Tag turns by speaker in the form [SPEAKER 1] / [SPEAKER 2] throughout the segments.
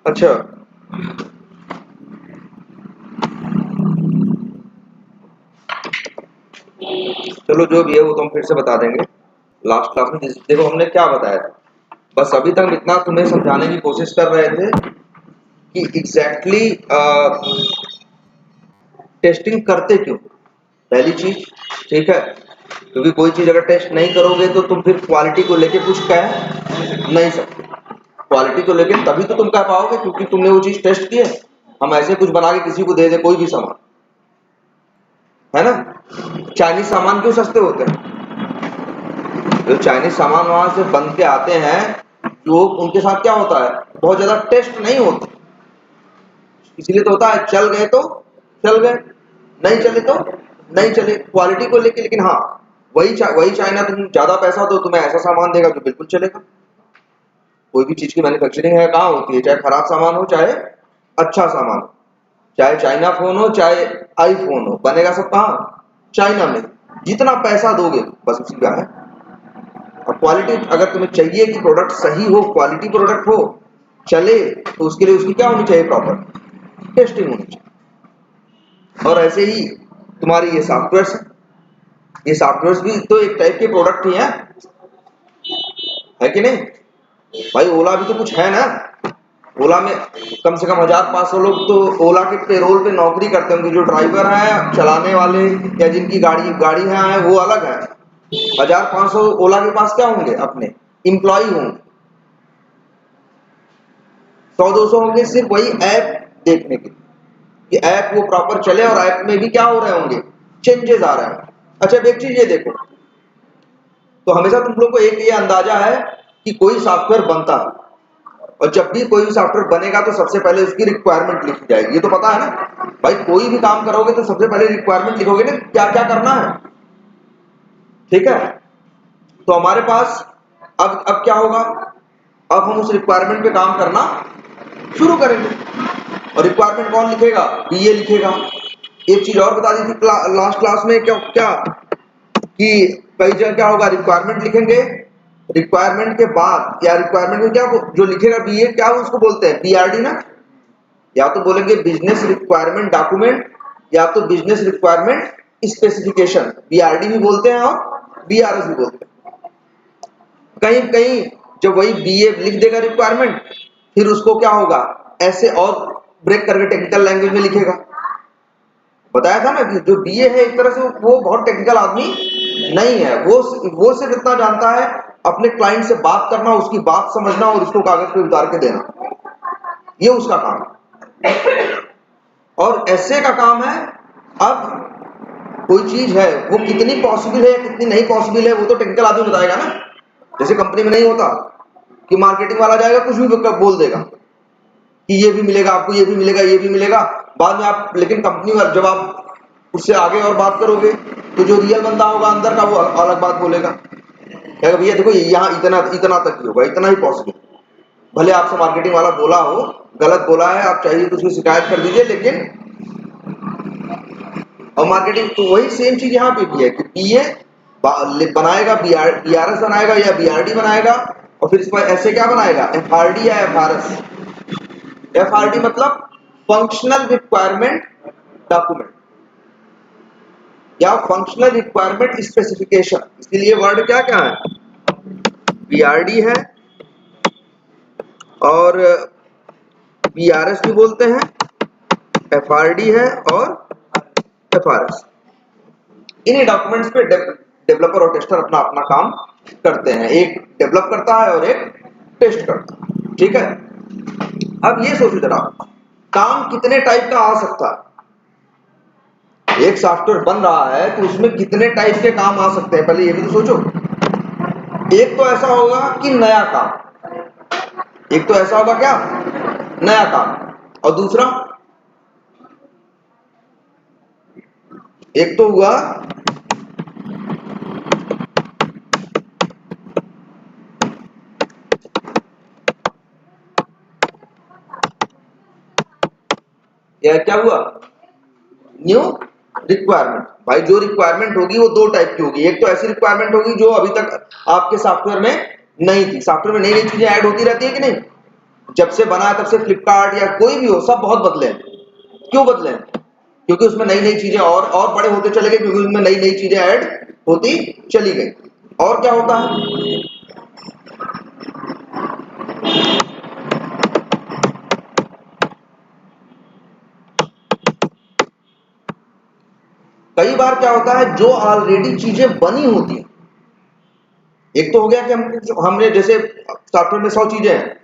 [SPEAKER 1] अच्छा, चलो जो भी है वो तो हम फिर से बता देंगे लास्ट क्लास में। देखो हमने क्या बताया था, बस अभी तक हम इतना तुम्हें समझाने की कोशिश कर रहे थे कि एग्जैक्टली टेस्टिंग करते क्यों, पहली चीज। ठीक है, क्योंकि कोई चीज अगर टेस्ट नहीं करोगे तो तुम फिर क्वालिटी को लेके कुछ कह नहीं सकते। क्वालिटी को लेके तभी तो तुम कह पाओगे क्योंकि तुमने वो चीज टेस्ट की है। हम ऐसे कुछ बना के किसी को दे दे कोई भी सामान, है ना। चाइनीज सामान क्यों सस्ते होते हैं? जो चाइनीज सामान वहां से बन के आते हैं, जो उनके साथ क्या होता है, बहुत ज्यादा टेस्ट नहीं होते, इसलिए तो होता है चल गए तो चल गए, नहीं चले तो नहीं चले, क्वालिटी को लेके। लेकिन हाँ, वही चाइना तुम ज्यादा पैसा दो तुम्हें ऐसा सामान देगा जो बिल्कुल चलेगा। कोई भी चीज की मैन्युफैक्चरिंग है कहाँ होती है, चाहे खराब सामान हो चाहे अच्छा सामान हो, चाहे चाइना फोन हो चाहे आईफोन हो, बनेगा सब कहाँ, चाइना में। जितना पैसा दोगे बस उसी का है। और क्वालिटी अगर तुम्हें चाहिए कि प्रोडक्ट सही हो, क्वालिटी प्रोडक्ट हो, चले, तो उसके लिए उसकी क्या होनी चाहिए, प्रॉपर टेस्टिंग होनी चाहिए। और ऐसे ही तुम्हारी ये सॉफ्टवेयर है, ये सॉफ्टवेयर भी तो एक टाइप के प्रोडक्ट ही है कि नहीं भाई। ओला भी तो कुछ है ना। ओला में कम से कम 1500 लोग तो ओला के पेरोल पे नौकरी करते होंगे, जो ड्राइवर हैं चलाने वाले या जिनकी गाड़ी है वो अलग है। 1500 ओला के पास क्या होंगे, अपने इम्प्लॉय होंगे। 100-200 होंगे सिर्फ वही ऐप देखने के लिए कि ऐप वो प्रॉपर चले, और ऐप में भी क्या हो रहे होंगे, चेंजेस आ रहे हैं। अच्छा अब एक चीज ये देखो, तो हमेशा तुम लोग को एक ये अंदाजा है कि कोई सॉफ्टवेयर बनता है, और जब भी कोई भी सॉफ्टवेयर बनेगा तो सबसे पहले उसकी रिक्वायरमेंट लिखी जाएगी, ये तो पता है ना भाई। कोई भी काम करोगे तो सबसे पहले रिक्वायरमेंट लिखोगे ना, क्या क्या करना है। ठीक है, तो हमारे पास अब क्या होगा, अब हम उस रिक्वायरमेंट पे काम करना शुरू करेंगे। और रिक्वायरमेंट कौन लिखेगा, बीए लिखेगा। एक चीज और बता दी थी लास्ट क्लास में, क्या क्या कि कई जगह क्या होगा, रिक्वायरमेंट लिखेंगे, रिक्वायरमेंट के बाद या रिक्वायरमेंट को क्या जो लिखेगा बीए, क्या उसको बोलते हैं, बीआरडी ना। या तो बोलेंगे बिजनेस रिक्वायरमेंट डॉक्यूमेंट, या तो बिजनेस रिक्वायरमेंट स्पेसिफिकेशन, बीआरडी भी बोलते हैं और बीआरएस भी बोलते हैं। कहीं कहीं जब वही बीए लिख देगा रिक्वायरमेंट, फिर उसको क्या होगा, ऐसे और ब्रेक करके टेक्निकल लैंग्वेज में लिखेगा। बताया था ना कि जो बीए है एक तरह से वो बहुत टेक्निकल आदमी नहीं है, वो सिर्फ इतना जानता है अपने क्लाइंट से बात करना, उसकी बात समझना और उसको कागज पे उतार के देना, ये उसका काम है। और एसए का काम है, अब कोई चीज है वो कितनी पॉसिबल है कितनी नहीं पॉसिबल है, वो तो टेक्निकल आदमी बताएगा ना। जैसे कंपनी में नहीं होता कि मार्केटिंग वाला जाएगा कुछ भी बोल देगा कि ये भी मिलेगा आपको, ये भी मिलेगा, ये भी मिलेगा, बाद में आप, लेकिन कंपनी में जब आप उससे आगे और बात करोगे तो जो रियल बंदा होगा अंदर का वो अलग बात बोलेगा, कहेगा भैया देखो यहाँ इतना इतना तक ही होगा, इतना ही पॉसिबल। भले आपसे मार्केटिंग वाला बोला हो, गलत बोला है, आप चाहिए तो उसकी शिकायत कर दीजिए, लेकिन और मार्केटिंग तो वही सेम चीज यहाँ पे भी है कि बीए बनाएगा, बीआरएस बनाएगा या बीआरडी बनाएगा, और फिर इस पर ऐसे क्या बनाएगा, एफआरडी या एफआरएस। एफआरडी मतलब फंक्शनल रिक्वायरमेंट डॉक्यूमेंट या फंक्शनल रिक्वायरमेंट स्पेसिफिकेशन। इसके लिए वर्ड क्या क्या है, बीआरडी है और बीआरएस भी बोलते हैं, एफआरडी है और एफआरएस। इन्हीं डॉक्यूमेंट्स पे डेवलपर और टेस्टर अपना अपना काम करते हैं, एक डेवलप करता है और एक टेस्ट करता है। ठीक है, अब ये सोचो जरा, काम कितने टाइप का आ सकता है। एक सॉफ्टवेयर बन रहा है तो उसमें कितने टाइप के काम आ सकते हैं, पहले ये भी तो सोचो। एक तो ऐसा होगा कि नया काम, एक तो ऐसा होगा क्या, नया काम, और दूसरा एक तो हुआ या क्या हुआ, न्यू रिक्वायरमेंट। भाई जो रिक्वायरमेंट होगी वो दो टाइप की होगी, एक तो ऐसी रिक्वायरमेंट होगी जो अभी तक आपके सॉफ्टवेयर में नहीं थी। सॉफ्टवेयर में नई नई चीजें ऐड होती रहती है कि नहीं, जब से बना है तब से फ्लिपकार्ट या कोई भी हो, सब बहुत बदले हैं। क्यों बदले हैं? क्योंकि उसमें नई नई चीजें और बड़े होते चले गए, क्योंकि उसमें नई नई चीजें ऐड होती चली गई। और क्या होता है, कई बार क्या होता है, जो ऑलरेडी चीजें बनी होती हैं, एक तो हो गया कि हमने जैसे सॉफ्टवेयर में 100 चीजें हैं,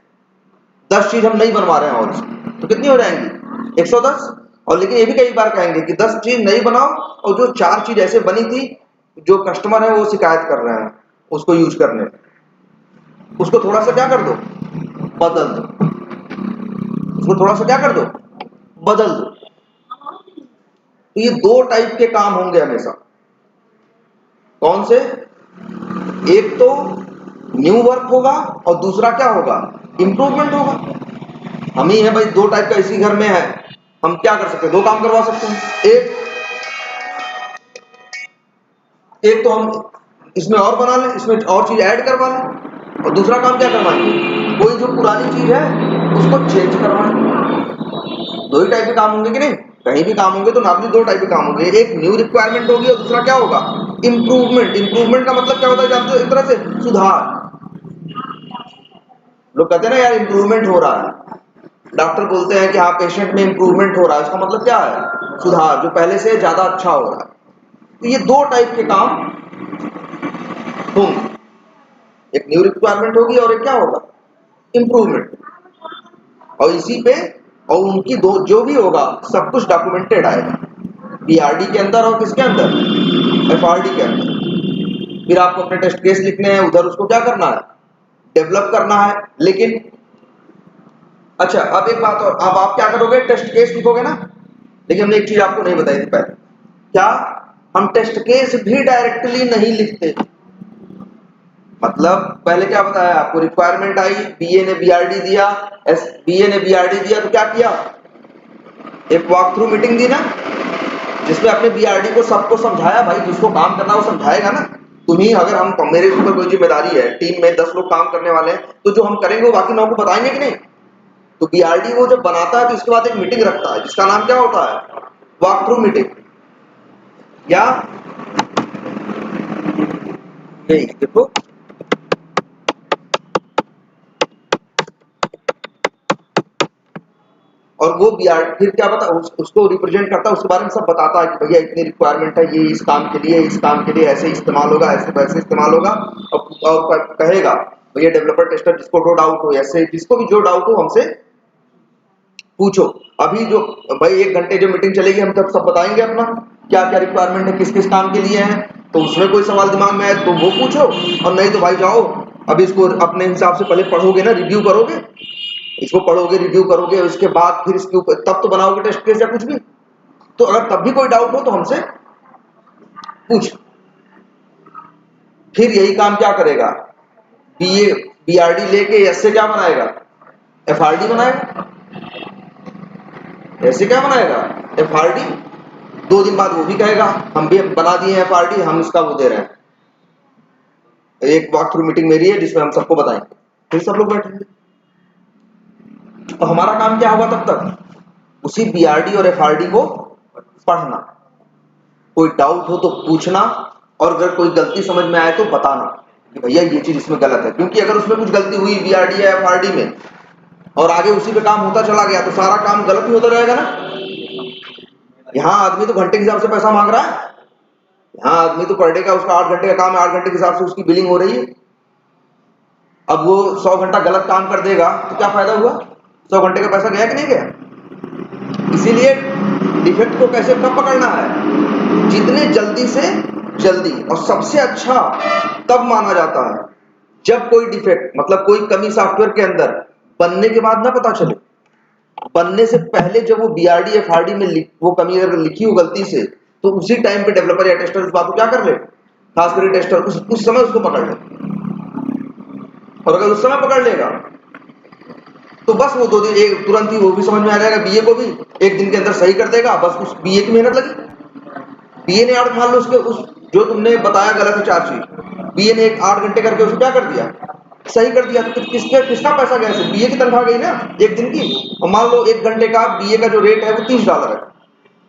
[SPEAKER 1] 10 चीज हम नहीं बनवा रहे हैं, और तो कितनी हो जाएंगी? 110। और लेकिन ये भी कई बार कहेंगे कि 10 चीज नहीं बनाओ, और जो 4 चीज ऐसे बनी थी जो कस्टमर है वो शिकायत कर रहे हैं उसको यूज करने में, उसको थोड़ा सा क्या कर दो, बदल दो। उसको थोड़ा सा क्या कर दो, बदल दो। तो ये 2 टाइप के काम होंगे हमेशा। कौन से? एक तो न्यू वर्क होगा और दूसरा क्या होगा, इंप्रूवमेंट होगा। हम ही है भाई, 2 टाइप का इसी घर में है, हम क्या कर सकते हैं, 2 काम करवा सकते हैं। एक तो हम इसमें और बना लें, इसमें और चीज ऐड करवा लें, और दूसरा काम क्या करवाएंगे, कोई जो पुरानी चीज है उसको चेंज करवाएं। 2 ही टाइप के काम होंगे कि नहीं? कहीं भी काम होंगे तो नॉर्मली 2 टाइप के काम होंगे, एक न्यू रिक्वायरमेंट होगी और दूसरा क्या होगा, इंप्रूवमेंट। इंप्रूवमेंट का मतलब क्या होता है जानते हो? एक तरह से सुधार। लोग कहते हैं ना यार इंप्रूवमेंट हो रहा है, डॉक्टर बोलते हैं कि हाँ पेशेंट में इंप्रूवमेंट हो रहा है, इसका मतलब क्या है, सुधार, जो पहले से ज्यादा अच्छा हो रहा है। तो ये 2 टाइप के काम होंगे, एक न्यू रिक्वायरमेंट होगी और एक क्या होगा, इंप्रूवमेंट। और इसी पे और उनकी दो जो भी होगा सब कुछ डॉक्यूमेंटेड आएगा, बीआरडी के अंदर और किसके अंदर, एफआरडी के अंदर। फिर आपको अपने टेस्ट केस लिखने हैं, उधर उसको क्या करना है, डेवलप करना है। लेकिन अच्छा, अब एक बात और, अब आप क्या करोगे, टेस्ट केस लिखोगे ना, लेकिन हमने एक चीज आपको नहीं बताई थी पहले, क्या, हम टेस्ट केस भी डायरेक्टली नहीं लिखते। मतलब पहले क्या बताया आपको, रिक्वायरमेंट आई, बीए ने बीआरडी दिया, बीए ने बीआरडी दिया तो क्या किया, एक वॉक थ्रू मीटिंग दी ना, जिसमें अपने बीआरडी को सबको समझाया। भाई जिसको काम करना वो समझाएगा ना, तुम्ही अगर हम, मेरे ऊपर कोई जिम्मेदारी है, टीम में 10 लोग काम करने वाले हैं, तो जो हम करेंगे वो बाकी 9 को बताएंगे कि नहीं? तो बीआरडी वो जब बनाता है तो इसके बाद एक मीटिंग रखता है जिसका नाम क्या होता है, वॉक थ्रू मीटिंग। या नहीं देखो, और वो बीआर फिर क्या बता, उसको रिप्रेजेंट करता है, उसके बारे में सब बताता है कि भैया इतनी रिक्वायरमेंट है, ये इस काम के लिए, इस काम के लिए ऐसे इस्तेमाल होगा, ऐसे वैसे इस्तेमाल होगा। और कहेगा भैया डेवलपर टेस्टर जिसको जो डाउट हो, ऐसे जिसको भी जो डाउट हो हमसे पूछो। अभी जो भाई 1 घंटे जो मीटिंग चलेगी हम तब सब बताएंगे अपना क्या क्या रिक्वायरमेंट है, किस किस काम के लिए है। तो उसमें कोई सवाल दिमाग में आए तो वो पूछो, और नहीं तो भाई जाओ अभी इसको अपने हिसाब से पहले पढ़ोगे ना, रिव्यू करोगे, इसको पढ़ोगे, रिव्यू करोगे, उसके बाद फिर इसके ऊपर तब तो बनाओगे टेस्ट केस या कुछ भी। तो अगर तब भी कोई डाउट हो तो हमसे पूछ। फिर यही काम क्या करेगा, बीए बीआरडी लेके एस से क्या बनाएगा, एफआरडी बनाएगा। ऐसे क्या बनाएगा, एफआरडी। 2 दिन बाद वो भी कहेगा हम भी बना दिए एफआरडी, हम इसका वो दे रहे हैं, एक वॉक थ्रू मीटिंग मेरी है जिसमें हम सबको बताएंगे। फिर सब लोग बैठेंगे, तो हमारा काम क्या होगा तब तक, उसी बीआरडी और एफआरडी को पढ़ना, कोई डाउट हो तो पूछना, और अगर कोई गलती समझ में आए तो बताना कि भैया ये चीज इसमें गलत है। क्योंकि अगर उसमें कुछ गलती हुई बीआरडी या एफआरडी में और आगे उसी पे काम होता चला गया तो सारा काम गलत ही होता रहेगा ना। यहाँ आदमी तो घंटे के हिसाब से पैसा मांग रहा है, यहाँ आदमी तो पर डे का उसका 8 घंटे का काम है, 8 घंटे के हिसाब से उसकी बिलिंग हो रही है। अब वो 100 घंटा गलत काम कर देगा तो क्या फायदा हुआ, 100 घंटे का पैसा गया कि नहीं गया। इसीलिए डिफेक्ट को कैसे कब पकड़ना है, जितने जल्दी से जल्दी, और सबसे अच्छा तब माना जाता है जब कोई डिफेक्ट मतलब कोई कमी सॉफ्टवेयर के अंदर बनने के बाद ना पता चले, बनने से पहले जब वो बीआरडी एफआरडी में वो कमी अगर लिखी हो गलती से, तो उसी टाइम पे डेवलपर या टेस्टर उस बात को क्या कर ले, खास करके टेस्टर उस समय उसको पकड़ ले। और अगर उस समय पकड़ लेगा तो बस वो 2 दिन एक तुरंत ही वो भी समझ में आ जाएगा, बीए को भी 1 दिन के अंदर सही कर देगा। बस उस बीए की मेहनत लगी, बीए ने 8 मान लो उसके उस जो तुमने बताया गलत है 4 चीज, बीए ने 8 घंटे करके उसको क्या कर दिया, सही कर दिया तो किसका पैसा गया? सिर्फ बीए की तनख्वाह गई ना एक दिन की। और मान लो 1 घंटे का बीए का जो रेट है वो $30 है,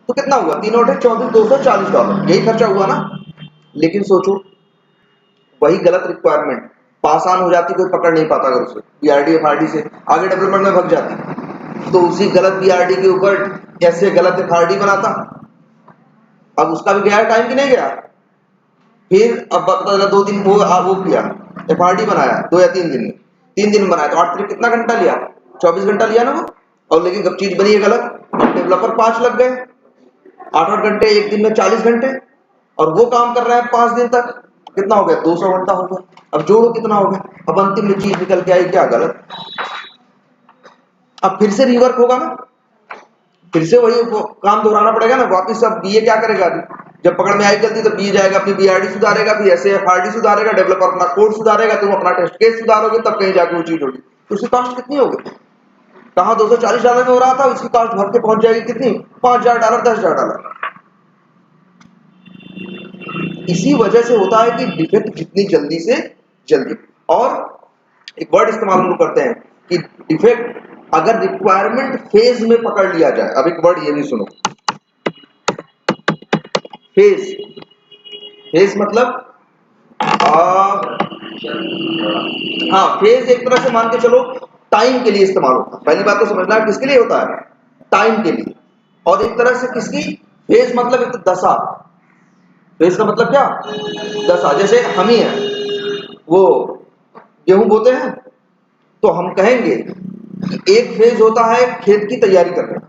[SPEAKER 1] तो कितना हुआ? 3 और 24, $240, यही खर्चा हुआ ना। लेकिन सोचो वही गलत रिक्वायरमेंट पास ऑन हो जाती, कोई पकड़ नहीं पाता, अगर उसे बीआरडी एफआरडी से आगे डेवलपमेंट में भग जाती, तो उसी गलत बीआरडी के ऊपर कैसे गलत एफआरडी बनाता। अब उसका भी गया टाइम कि नहीं गया? फिर अब पता चला 2 दिन वो किया, एफआरडी बनाया 2 या 3 दिन में, 3 दिन बनाया तो 8 कितना घंटा लिया? 24 घंटा लिया ना वो। और लेकिन जब चीज बनी है गलत, अब डेवलपर 5 लग गए, 8 घंटे, एक दिन में 40 घंटे, और वो काम कर रहे हैं 5 दिन तक, कितना हो गया? 200 घंटा हो गया। अब जोड़ो कितना हो गया? अब अंतिम में चीज निकल के आई क्या? गलत। अब फिर से रिवर्क होगा ना, फिर से वही काम दोहराना पड़ेगा ना वापिस। अब बीए क्या करेगा? जब पकड़ में आई गलती तो बीए जाएगा अपनी बीआरडी सुधारेगा, फिर ऐसे एफआरडी सुधारेगा, डेवलपर अपना कोड सुधारेगा, तुम अपना टेस्ट केस सुधारोगे, तब कहीं जाके वो चीज होगी। तो उसकी कॉस्ट कितनी होगी? कहाँ $240 में हो रहा था, उसकी कॉस्ट भर के पहुंच जाएगी कितनी? $5000, $10,000। इसी वजह से होता है कि डिफेक्ट जितनी जल्दी से जल्दी। और एक वर्ड इस्तेमाल हम लोग करते हैं कि डिफेक्ट अगर रिक्वायरमेंट फेज में पकड़ लिया जाए। अब एक वर्ड ये भी सुनो, फेज। फेज मतलब हाँ, फेज एक तरह से मान के चलो टाइम के लिए इस्तेमाल होता है। पहली बात तो समझना है किसके लिए होता है? टाइम के लिए। और एक तरह से किसकी? फेज मतलब एक तो दशा। फेज का मतलब क्या? दशा। जैसे हम ही हैं, वो गेहूं बोते हैं, तो हम कहेंगे कि एक फेज होता है खेत की तैयारी करने का,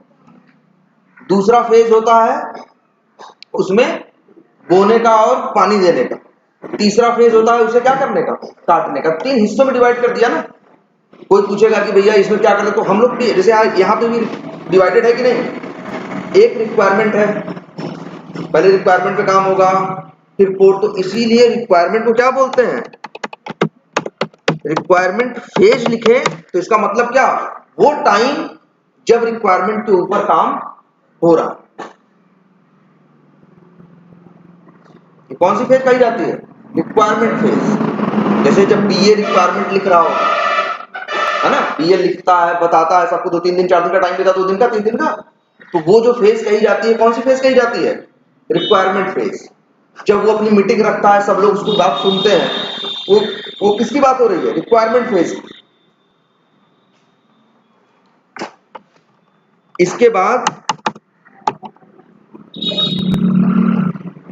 [SPEAKER 1] दूसरा फेज होता है उसमें बोने का और पानी देने का, तीसरा फेज होता है उसे क्या करने का? काटने का। 3 हिस्सों में डिवाइड कर दिया ना। कोई पूछेगा कि भैया इसमें क्या करना, तो हम लोग भी जैसे यहाँ पे भी डिवाइडेड है कि नहीं? एक रिक्वायरमेंट है, पहले रिक्वायरमेंट पे काम होगा, फिर कोड। तो इसीलिए रिक्वायरमेंट को क्या बोलते हैं? रिक्वायरमेंट फेज लिखे तो इसका मतलब क्या? वो टाइम जब रिक्वायरमेंट के ऊपर काम हो रहा। कौन सी फेज कही जाती है? Requirement phase. जैसे जब बीए रिक्वायरमेंट लिख रहा होगा, है ना, बीए लिखता है, बताता है सबको, 2-3 दिन 4 दिन का टाइम देता, 2 दिन का 3 दिन का, तो वो जो फेज कही जाती है, कौन सी फेज कही जाती है? Requirement phase. जब वो अपनी मीटिंग रखता है, सब लोग उसकी बात सुनते हैं, वो किसकी बात हो रही है? Requirement phase. इसके बाद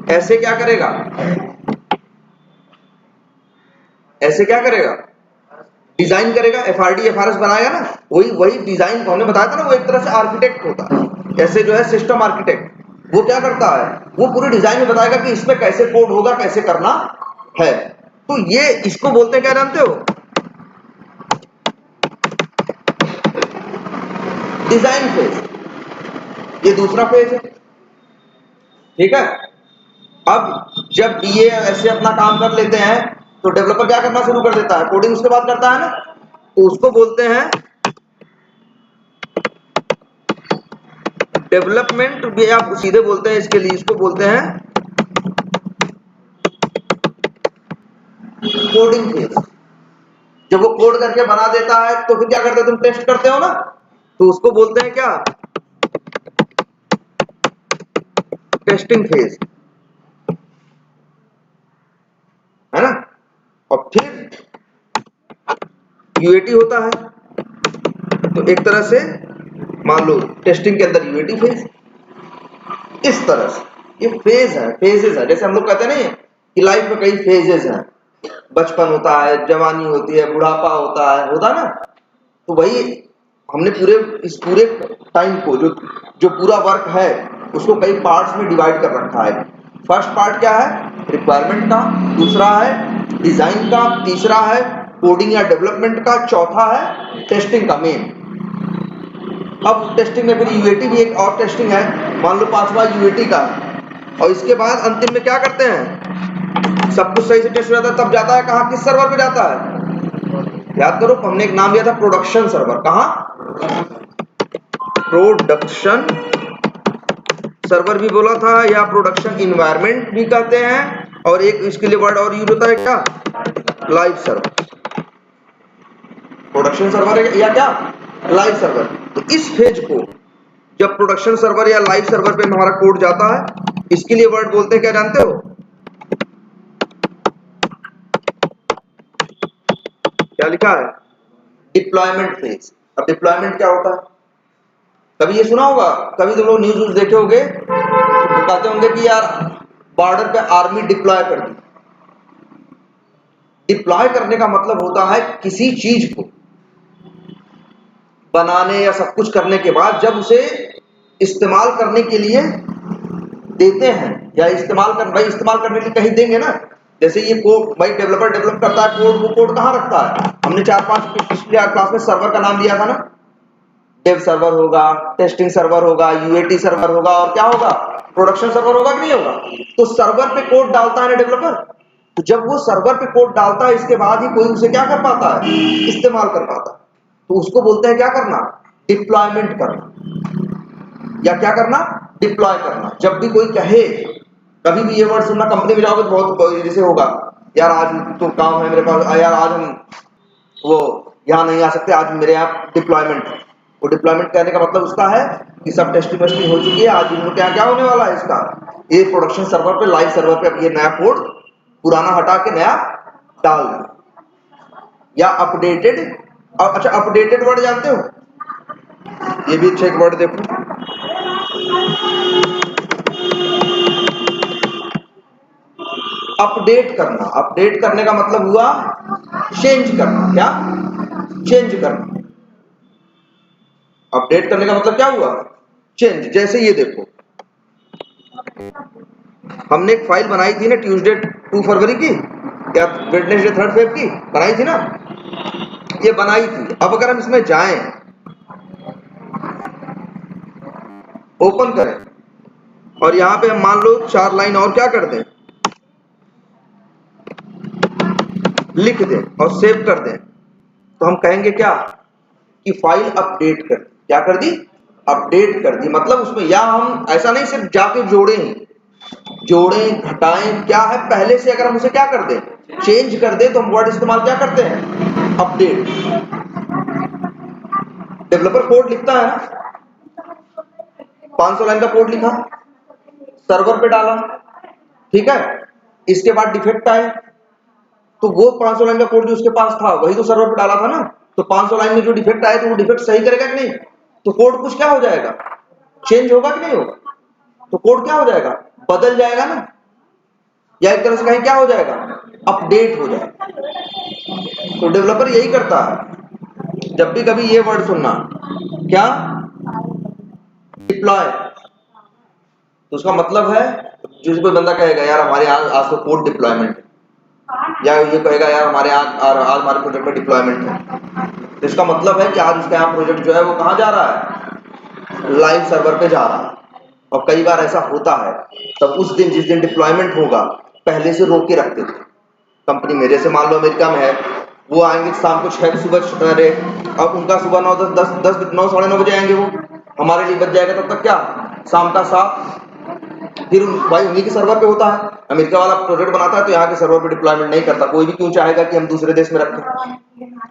[SPEAKER 1] ऐसे क्या करेगा? ऐसे क्या करेगा? डिजाइन करेगा, एफआरडी एफआरएस बनाएगा ना। वही डिजाइन हमने बताया था ना, वो एक तरह से आर्किटेक्ट होता है। ऐसे जो है सिस्टम आर्किटेक्ट, वो क्या करता है? वो पूरी डिजाइन में बताएगा कि इसमें कैसे कोड होगा, कैसे करना है। तो ये इसको बोलते हैं क्या, जानते हो? Design phase. ये दूसरा फेज है, ठीक है। अब जब बीए ऐसे अपना काम कर लेते हैं तो डेवलपर क्या करना शुरू कर देता है? कोडिंग उसके बाद करता है ना, तो उसको बोलते हैं डेवलपमेंट। भी आप सीधे बोलते हैं इसके लिए, इसको बोलते हैं कोडिंग फेज। जब वो कोड करके बना देता है तो फिर क्या करते हो? तुम टेस्ट करते हो ना, तो उसको बोलते हैं क्या? टेस्टिंग फेज, है ना। और फिर यूएटी होता है। तो एक तरह से मान लो टेस्टिंग के अंदर यूएटी फेज। इस तरह से ये फेज है, फेजेस है। जैसे हम लोग कहते हैं ना कि लाइफ में कई फेजेस हैं, बचपन होता है, जवानी होती है, बुढ़ापा होता है ना। तो वही हमने इस पूरे टाइम को जो पूरा वर्क है उसको कई पार्ट्स में डिवाइड कर रखा है। फर्स्ट पार्ट क्या है? रिक्वायरमेंट का, दूसरा है डिजाइन का, तीसरा है कोडिंग या डेवलपमेंट का, चौथा है टेस्टिंग का मेन। अब टेस्टिंग में फिर यूएटी भी एक और टेस्टिंग है, मान लो 5वां यूएटी का। और इसके बाद अंतिम में क्या करते हैं? सब कुछ सही से टेस्ट हो जाता है, तब जाता है कहाँ? किस सर्वर पे जाता है? याद करो, हमने एक नाम दिया था प्रोडक्शन सर्वर। कहाँ? प्रोडक्शन सर्वर भी बोला था, या प्रोडक्शन इन्वायरमेंट भी कहते हैं। और एक इसके लिए वर्ड और यूज होता है क्या? Live server. प्रोडक्शन सर्वर या क्या लाइव सर्वर। तो इस फेज को जब प्रोडक्शन सर्वर या लाइव सर्वर पे हमारा कोड जाता है, इसके लिए वर्ड बोलते हैं क्या जानते हो? क्या लिखा है? Deployment phase. अब डिप्लॉयमेंट क्या होता है? कभी ये सुना होगा, कभी तुम लोग न्यूज देखे होंगे तो कहते होंगे कि यार बॉर्डर पे आर्मी डिप्लॉय कर दी। डिप्लॉय करने का मतलब होता है किसी चीज को बनाने या सब कुछ करने के बाद जब उसे इस्तेमाल करने के लिए देते हैं, या इस्तेमाल करने के लिए कहीं देंगे ना। जैसे ये कोड भाई डेवलपर डेवलप करता है कोड, वो कोड कहाँ रखता है? हमने 4-5 पिछले क्लास में सर्वर का नाम लिया था ना। डेव सर्वर होगा, टेस्टिंग सर्वर होगा, यूएटी सर्वर होगा, और क्या होगा? प्रोडक्शन सर्वर होगा कि नहीं होगा? तो सर्वर पे कोड डालता है ना डेवलपर। तो जब वो सर्वर पे कोड डालता है, इसके बाद ही कोई उसे क्या कर पाता है? इस्तेमाल कर पाता है। तो उसको बोलते हैं क्या करना? डिप्लॉयमेंट करना। या क्या करना? डिप्लॉय करना। जब भी कोई कहे, कभी भी ये वर्ड सुनना, कंपनी में जाओगे तो बहुत जैसे होगा, यार आज तो काम है मेरे पास, यार आज हम वो यहाँ नहीं आ सकते, आज मेरे यहाँ डिप्लॉयमेंट है। वो डिप्लॉयमेंट कहने का मतलब उसका है कि सब टेस्टिंग वेस्टिंग हो चुकी है, आज इन लोग क्या होने वाला है इसका, ये प्रोडक्शन सर्वर पे, लाइव सर्वर पे अब ये नया कोड पुराना हटा के नया डाल दें। या अपडेटेड। अच्छा, अपडेटेड वर्ड जानते हो? ये भी अच्छा एक वर्ड देखो, अपडेट करना। अपडेट करने का मतलब हुआ चेंज करना। क्या? चेंज करना। अपडेट करने का मतलब क्या हुआ? चेंज। जैसे ये देखो, हमने एक फाइल बनाई थी ना ट्यूसडे 2 फरवरी की या वेडनेसडे 3 फेब की बनाई थी ना, ये बनाई थी। अब अगर हम इसमें जाएं, ओपन करें, और यहां पे हम मान लो 4 लाइन और क्या कर दें, लिख दें और सेव कर दें, तो हम कहेंगे क्या कि फाइल अपडेट कर दी। क्या कर दी? अपडेट कर दी। मतलब उसमें या हम ऐसा नहीं सिर्फ जाके जोड़ें घटाएं, क्या है पहले से अगर हम उसे क्या कर दें, चेंज कर दे, तो हम वर्ड इस्तेमाल क्या करते हैं? अपडेट। डेवलपर कोड लिखता है ना, 500 लाइन का कोड लिखा, सर्वर पे डाला, ठीक है, इसके बाद डिफेक्ट आए, तो वो 500 लाइन का कोड जो उसके पास था वही तो सर्वर पे डाला था ना। तो 500 लाइन में जो डिफेक्ट आए तो वो डिफेक्ट सही करेगा कि नहीं? तो कोड कुछ क्या हो जाएगा? चेंज होगा कि नहीं होगा? तो कोड क्या हो जाएगा? बदल जाएगा ना, या एक तरह से कहीं क्या हो जाएगा? अपडेट हो जाएगा। तो डेवलपर यही करता है। जब भी कभी ये वर्ड सुनना, क्या? डिप्लॉय, तो उसका मतलब है, जिस कोई बंदा कहेगा यार हमारे आज तो कोड डिप्लॉयमेंट है, या ये कहेगा यार हमारे आज हमारे प्रोजेक्ट में डिप्लॉयमेंट है, तो इसका मतलब है कि आज उसका यहाँ प्रोजेक्ट जो है वो कहाँ जा रहा है? लाइव सर्वर पे जा रहा है। और कई बार ऐसा होता है, तब उस दिन जिस दिन डिप्लॉयमेंट होगा पहले से रोक के रखते थे कंपनी में। जैसे मान लो अमेरिका में है, वो आएंगे शाम को 6 सुबह, अरे अब उनका सुबह 9 साढ़े 9 बजे आएंगे, वो हमारे लिए बच जाएगा तब तक क्या, शाम का 7। फिर भाई उन्हीं के सर्वर पे होता है, अमेरिका वाला प्रोजेक्ट बनाता है तो यहाँ के सर्वर पे डिप्लॉयमेंट नहीं करता। कोई भी क्यों चाहेगा कि हम दूसरे देश में रखें,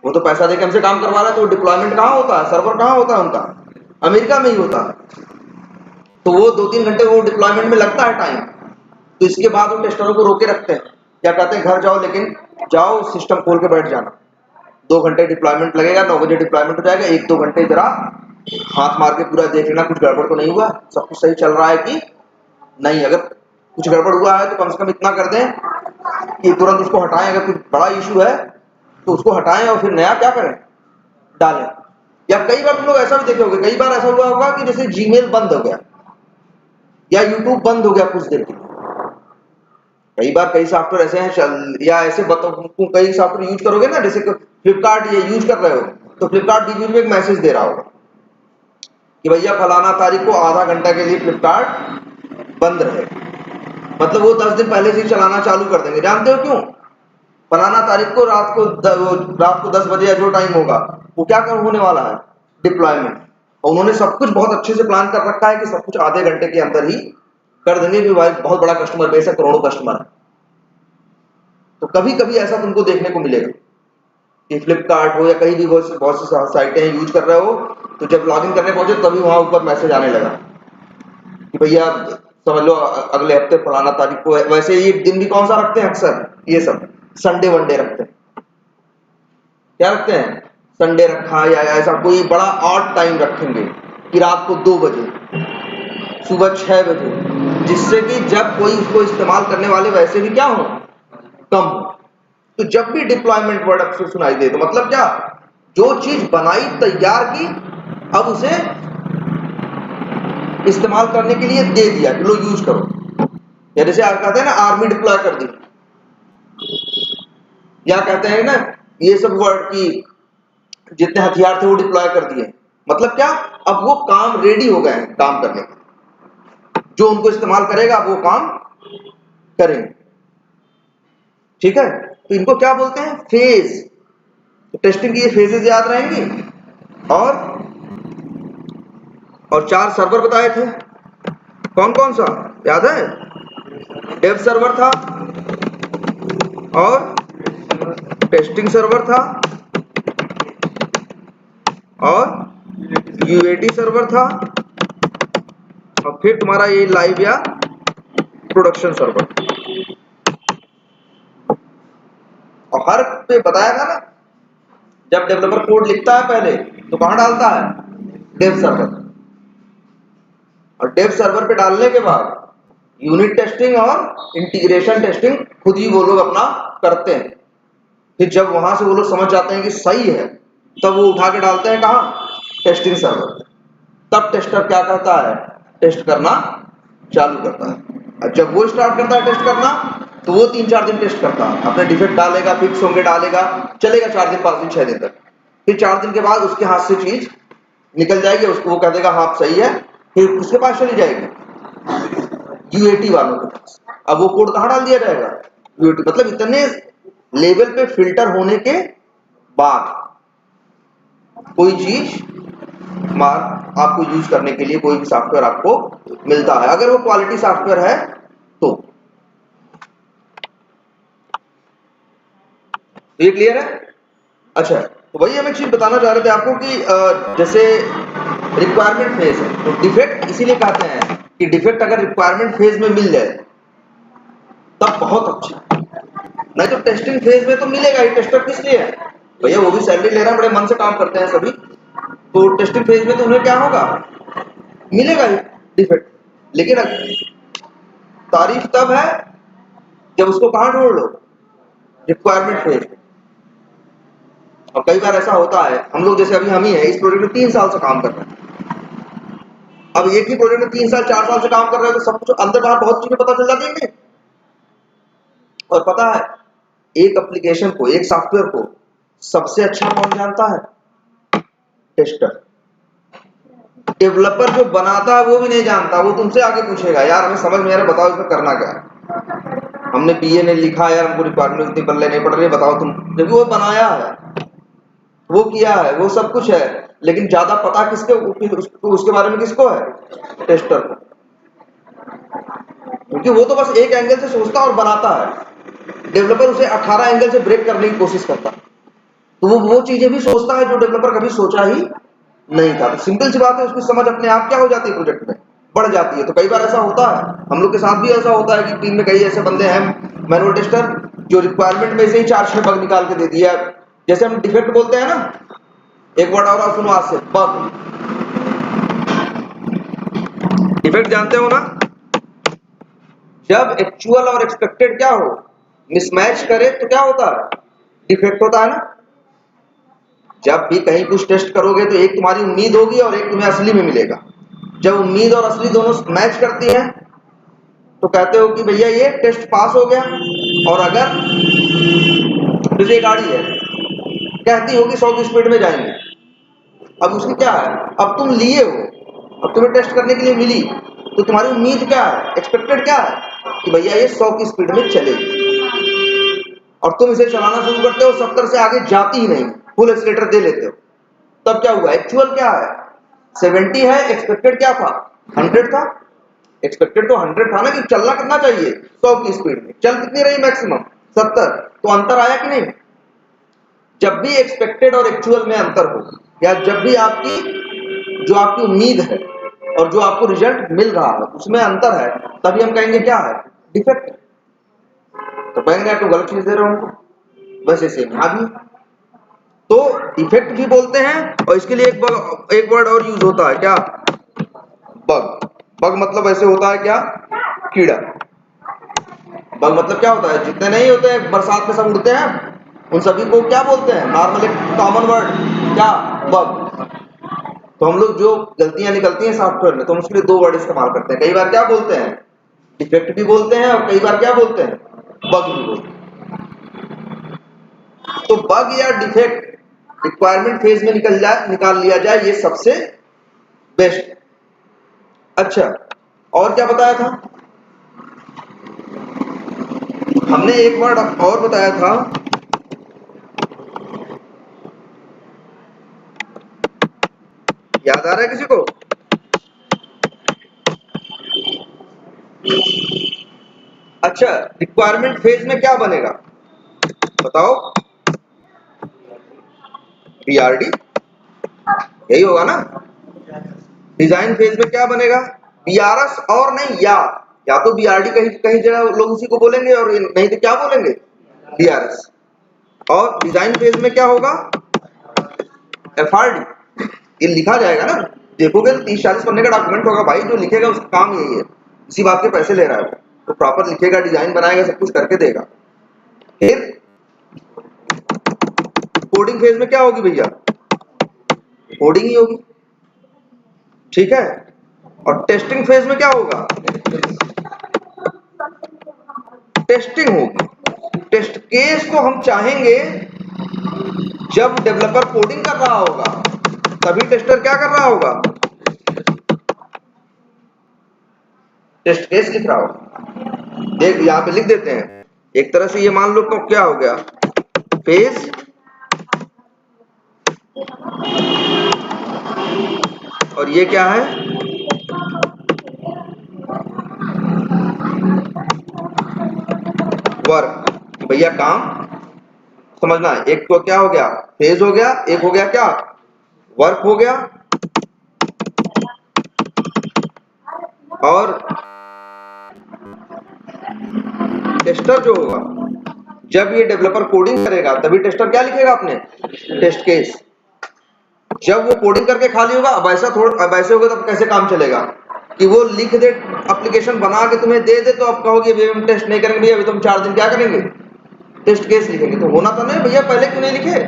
[SPEAKER 1] वो तो पैसा देके हमसे काम करवा रहा है। तो डिप्लॉयमेंट कहाँ होता है? सर्वर कहाँ होता है उनका? अमेरिका में ही होता है। तो वो 2-3 घंटे वो डिप्लॉयमेंट में लगता है टाइम, तो इसके बाद वो टेस्टरों को रोके रखते हैं। क्या कहते हैं? घर जाओ, लेकिन जाओ सिस्टम खोल के बैठ जाना, 2 घंटे डिप्लॉयमेंट लगेगा, 9 बजे डिप्लॉयमेंट हो जाएगा, 1-2 घंटे जरा हाथ मार के पूरा देख लेना कुछ गड़बड़ तो नहीं हुआ, सब कुछ सही चल रहा है कि नहीं। अगर कुछ गड़बड़ हुआ है तो कम से कम इतना कर दें कि तुरंत उसको हटाएं। अगर कुछ बड़ा इशू है तो उसको हटाएं और फिर नया क्या करें, डालें। या कई बार तुम लोग ऐसा भी देखे होंगे, कई बार ऐसा हुआ होगा कि जैसे जीमेल बंद हो गया या यूट्यूब बंद हो गया कुछ देर के लिए। कई बार कई सॉफ्टवेयर ऐसे हैं, या ऐसे बताओ, कई सॉफ्टवेयर यूज करोगे ना, जैसे फ्लिपकार्ट ये यूज कर रहे हो तो फ्लिपकार्ट बीच में एक मैसेज दे रहा होगा कि भैया फलाना तारीख को आधा घंटा के लिए फ्लिपकार्ट बंद रहे। मतलब वो 10 दिन पहले से चलाना चालू कर देंगे। जानते हो क्यों? फलाना तारीख को रात को 10 बजे या जो टाइम होगा वो क्या कर होने वाला है, डिप्लॉयमेंट। और उन्होंने सब कुछ बहुत अच्छे से प्लान कर रखा है कि सब कुछ आधे घंटे के अंदर ही कर देंगे, कि भाई बहुत बड़ा कस्टमर बेस है, करोड़ों कस्टमर है। तो कभी कभी ऐसा तुमको देखने को मिलेगा कि फ्लिपकार्ट हो या कहीं भी बहुत सी साइटें यूज कर रहे हो, तो जब लॉगिन करने पहुंचे तभी वहां ऊपर मैसेज आने लगा कि भैया समझ लो अगले हफ्ते फलाना तारीख को है। वैसे ये दिन भी कौन सा रखते हैं अक्सर, ये सब संडे वनडे रखते हैं। क्या रखते हैं? संडे रखा या ऐसा कोई बड़ा ऑड टाइम रखेंगे कि रात को 2 बजे, सुबह 6 बजे, जिससे कि जब कोई उसको इस्तेमाल करने वाले वैसे भी क्या हो, कम हो। तो जब भी डिप्लॉयमेंट वर्ड आपसे सुनाई दे तो मतलब क्या, जो चीज बनाई तैयार की अब उसे इस्तेमाल करने के लिए दे दिया कि लो यूज करो। या जैसे आप कहते हैं ना आर्मी डिप्लॉय कर दी, या कहते हैं ना ये सब वर्ड की जितने हथियार थे वो डिप्लॉय कर दिए। मतलब क्या, अब वो काम रेडी हो गए हैं काम करने के, जो उनको इस्तेमाल करेगा अब वो काम करेंगे। ठीक है, तो इनको क्या बोलते हैं, फेज। तो टेस्टिंग की ये फेजेस याद रहेंगी। और 4 सर्वर बताए थे, कौन कौन सा याद है? डेव सर्वर था, और टेस्टिंग सर्वर था, और यूएटी सर्वर था, और फिर तुम्हारा ये लाइव या प्रोडक्शन सर्वर। और हर पे बताया था ना, जब डेवलपर कोड लिखता है पहले तो कहां डालता है, डेव सर्वर। और डेव सर्वर पे डालने के बाद यूनिट टेस्टिंग और इंटीग्रेशन टेस्टिंग खुद ही वो लोग अपना करते हैं। फिर जब वहां से वो लोग समझ जाते हैं कि सही है, तब वो उठा के डालते हैं कहां, टेस्टिंग सर्वर। तब टेस्टर क्या कहता है, टेस्ट करना चालू करता है। और जब वो स्टार्ट करता है टेस्ट करना, तो वो 3-4 दिन टेस्ट करता है, अपने डिफेक्ट डालेगा, फिक्स होंगे डालेगा, चलेगा 4 दिन 5 दिन 6 दिन तक। फिर 4 दिन के बाद उसके हाथ से चीज निकल जाएगी, उसको वो कह देगा हाँ सही है, फिर उसके पास चली जाएगी यूएटी वालों के पास। अब वो कोड कहां डाल दिया जाएगा, यूएटी। मतलब इतने लेवल पे फिल्टर होने के बाद कोई चीज आपको यूज करने के लिए कोई भी सॉफ्टवेयर आपको मिलता है, अगर वो क्वालिटी सॉफ्टवेयर है तो। ये क्लियर है? अच्छा, तो वही हम एक चीज बताना चाह रहे थे आपको कि जैसे रिक्वायरमेंट फेज है, तो डिफेक्ट इसीलिए कहते हैं कि डिफेक्ट अगर रिक्वायरमेंट फेज में मिल जाए तब बहुत अच्छा, नहीं तो टेस्टिंग फेज में तो मिलेगा ही। टेस्टर किस लिए है भैया, वो भी सैलरी ले रहे हैं, बड़े मन से काम करते हैं सभी, तो टेस्टिंग फेज में तो उन्हें क्या होगा, मिलेगा ही डिफेक्ट। लेकिन तारीफ तब है जब उसको कहां ढूंढ लो, रिक्वायरमेंट फेज। और कई बार ऐसा होता है, हम लोग जैसे अभी हम ही है इस प्रोजेक्ट में 3 साल से काम कर रहे हैं। अब एक ही प्रोजेक्ट में 3 साल 4 साल से काम कर रहे हैं, तो सब कुछ अंदर बाहर बहुत चीजें पता चल जाती हैं। और पता है, एक एप्लीकेशन को, एक सॉफ्टवेयर को सबसे अच्छा कौन जानता है, टेस्टर। डेवलपर जो बनाता है वो भी नहीं जानता, वो तुमसे आगे पूछेगा यार हमें समझ में आ रहा है, बताओ इसमें करना क्या है। हमने बीए ने लिखा यार, हमको रिक्वायरमेंट इतनी पल्ले नहीं पड़ रही, बताओ तुम। जबकि वो बनाया है, वो किया है, वो सब कुछ है, लेकिन ज्यादा पता किसके उसके बारे में किसको है, टेस्टर को। क्योंकि वो तो बस एक एंगल से सोचता और बनाता है, डेवलपर उसे 18 एंगल से ब्रेक करने की कोशिश करता है। तो वो चीजें भी सोचता है जो डेवलपर कभी सोचा ही नहीं था। तो सिंपल सी बात है, उसकी समझ अपने आप क्या हो जाती है, प्रोजेक्ट में बढ़ जाती है। तो कई बार ऐसा होता है, हम लोग के साथ भी ऐसा होता है कि टीम में कई ऐसे बंदे हैं मैनुअल टेस्टर जो रिक्वायरमेंट में से ही 4-6 बग निकाल के दे दिया। जैसे हम डिफेक्ट बोलते हैं ना, एक वर्ड और सुनो आज से, बग। डिफेक्ट जानते हो ना, जब एक्चुअल और एक्सपेक्टेड क्या हो, मिसमैच करे तो क्या होता है, डिफेक्ट होता है ना। जब भी कहीं कुछ टेस्ट करोगे तो एक तुम्हारी उम्मीद होगी और एक तुम्हें असली में मिलेगा। जब उम्मीद और असली दोनों मैच करती हैं तो कहते हो कि भैया ये टेस्ट पास हो गया। और अगर जैसे गाड़ी है, कहती हो कि 100 की स्पीड में जाएंगे, अब उसकी क्या है, अब तुम लिए हो, अब तुम्हें टेस्ट करने के लिए मिली, तो तुम्हारी उम्मीद क्या है, एक्सपेक्टेड क्या है कि भैया ये 100 की स्पीड में चलेगी। और तुम इसे चलाना शुरू करते हो, 70 से आगे जाती ही नहीं, फुल एक्सीलेटर दे लेते हो। तब क्या हुआ, एक्चुअल क्या है 70 है, एक्सपेक्टेड क्या था 100 था। एक्सपेक्टेड तो 100 था ना, कि चलना कितना चाहिए 100 की स्पीड में, चल कितनी रही मैक्सिमम 70, तो अंतर आया कि नहीं। जब भी एक्सपेक्टेड और एक्चुअल में अंतर हो, या जब भी जो आपकी उम्मीद है और जो आपको रिजल्ट मिल रहा है उसमें अंतर है, तभी हम कहेंगे क्या है, डिफेक्ट। तो कहेंगे आप तो गलत चीज दे रहे हो हमको। वैसे सेम यहाँ भी तो डिफेक्ट भी बोलते हैं, और इसके लिए एक वर्ड और यूज होता है, क्या, बग। बग मतलब ऐसे होता है क्या, कीड़ा। बग मतलब क्या होता है, जितने नहीं होते हैं बरसात में सब उड़ते हैं, उन सभी को क्या बोलते हैं, नॉर्मल एक कॉमन वर्ड, क्या, बग। तो हम लोग जो गलतियां निकलती हैं सॉफ्टवेयर में, तो हम उसके लिए दो वर्ड इस्तेमाल करते हैं। कई बार क्या बोलते हैं, डिफेक्ट भी बोलते हैं, और कई बार क्या बोलते हैं, बग भी बोलते हैं। तो बग या डिफेक्ट रिक्वायरमेंट फेज में निकाल लिया जाए, ये सबसे बेस्ट। अच्छा, और क्या बताया था हमने, एक वर्ड और बताया था, याद आ रहा है किसी को? अच्छा, रिक्वायरमेंट फेज में क्या बनेगा बताओ, बीआरडी, यही होगा ना। डिजाइन फेज में क्या बनेगा, बीआरएस, और नहीं, या तो बीआरडी कहीं कहीं जगह लोग उसी को बोलेंगे, और नहीं तो क्या बोलेंगे, बीआरएस। और डिजाइन फेज में क्या होगा, एफआरडी। ये लिखा जाएगा ना, देखोगे तो 30-40 पन्ने का डॉक्यूमेंट होगा भाई, जो लिखेगा उसका काम यही है, इसी बात के पैसे ले रहा है वो, तो प्रॉपर लिखेगा, डिजाइन बनाएगा, सब कुछ करके देगा। फिर कोडिंग फेज में क्या होगी भैया, कोडिंग ही होगी, ठीक है। और टेस्टिंग फेज में क्या होगा, टेस्टिंग होगी। टेस्ट केस को हम चाहेंगे जब डेवलपर कोडिंग कर रहा होगा, तभी टेस्टर क्या कर रहा होगा, टेस्ट केस लिख रहा होगा। देख यहां पे लिख देते हैं, एक तरह से ये मान लो तो क्या हो गया, फेज, और ये क्या है, वर्क। भैया काम समझना है, एक तो क्या हो गया, फेज हो गया, एक हो गया क्या, वर्क हो गया। और टेस्टर जो होगा, जब ये डेवलपर कोडिंग करेगा तभी टेस्टर क्या लिखेगा अपने, टेस्ट केस। जब वो कोडिंग करके खाली होगा, अब ऐसे होगा तब कैसे काम चलेगा, कि वो लिख दे, एप्लीकेशन बना के तुम्हें दे दे, तो अब कहोगे भैया हम टेस्ट नहीं करेंगे, भैया अभी तुम 4 दिन क्या करेंगे, टेस्ट केस लिखेंगे। तो होना तो नहीं भैया, पहले क्यों नहीं लिखे।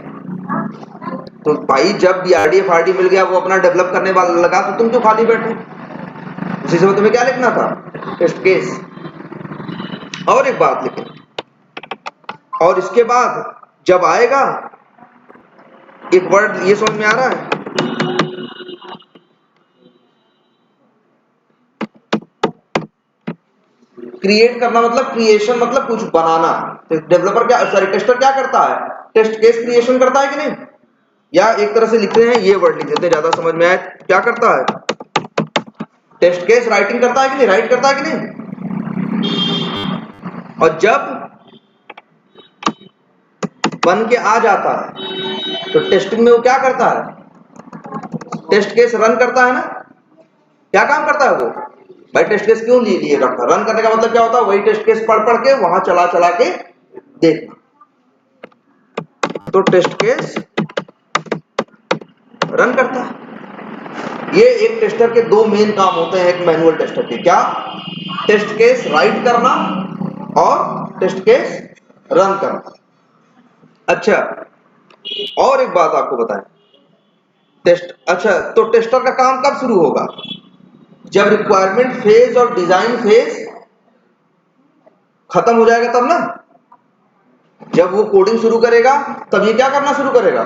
[SPEAKER 1] तो भाई जब बीआरडी एफआरडी मिल गया, वो अपना डेवलप करने वाला लगा, तो तुम क्यों खाली बैठे, उसी समय तुम्हें क्या लिखना था, टेस्ट केस। और एक बात लिखे, और इसके बाद जब आएगा, एक वर्ड ये समझ में आ रहा है, क्रिएट करना मतलब क्रिएशन मतलब कुछ बनाना। तो डेवलपर क्या, सॉरी टेस्टर क्या करता है, टेस्ट केस क्रिएशन करता है कि नहीं, या एक तरह से लिखते हैं, ये वर्ड लिख देते हैं ज्यादा समझ में आए, क्या करता है, टेस्ट केस राइटिंग करता है कि नहीं, राइट करता है कि नहीं। और जब बन के आ जाता है, तो टेस्टिंग में वो क्या करता है, टेस्ट केस रन करता है ना। क्या काम करता है वो भाई, टेस्ट केस क्यों लिए करता है, रन करने का मतलब क्या होता है, वही टेस्ट केस पढ़ पढ़ के वहां चला चला के देखना। तो टेस्ट केस रन करता है। ये एक टेस्टर के दो मेन काम होते हैं, एक मैनुअल टेस्टर के, क्या, टेस्ट केस राइट करना और टेस्ट केस रन करना। अच्छा, और एक बात आपको बताएं, अच्छा तो टेस्टर का काम कब शुरू होगा, जब रिक्वायरमेंट फेज और डिजाइन फेज खत्म हो जाएगा तब ना। जब वो कोडिंग शुरू करेगा तब ये क्या करना शुरू करेगा,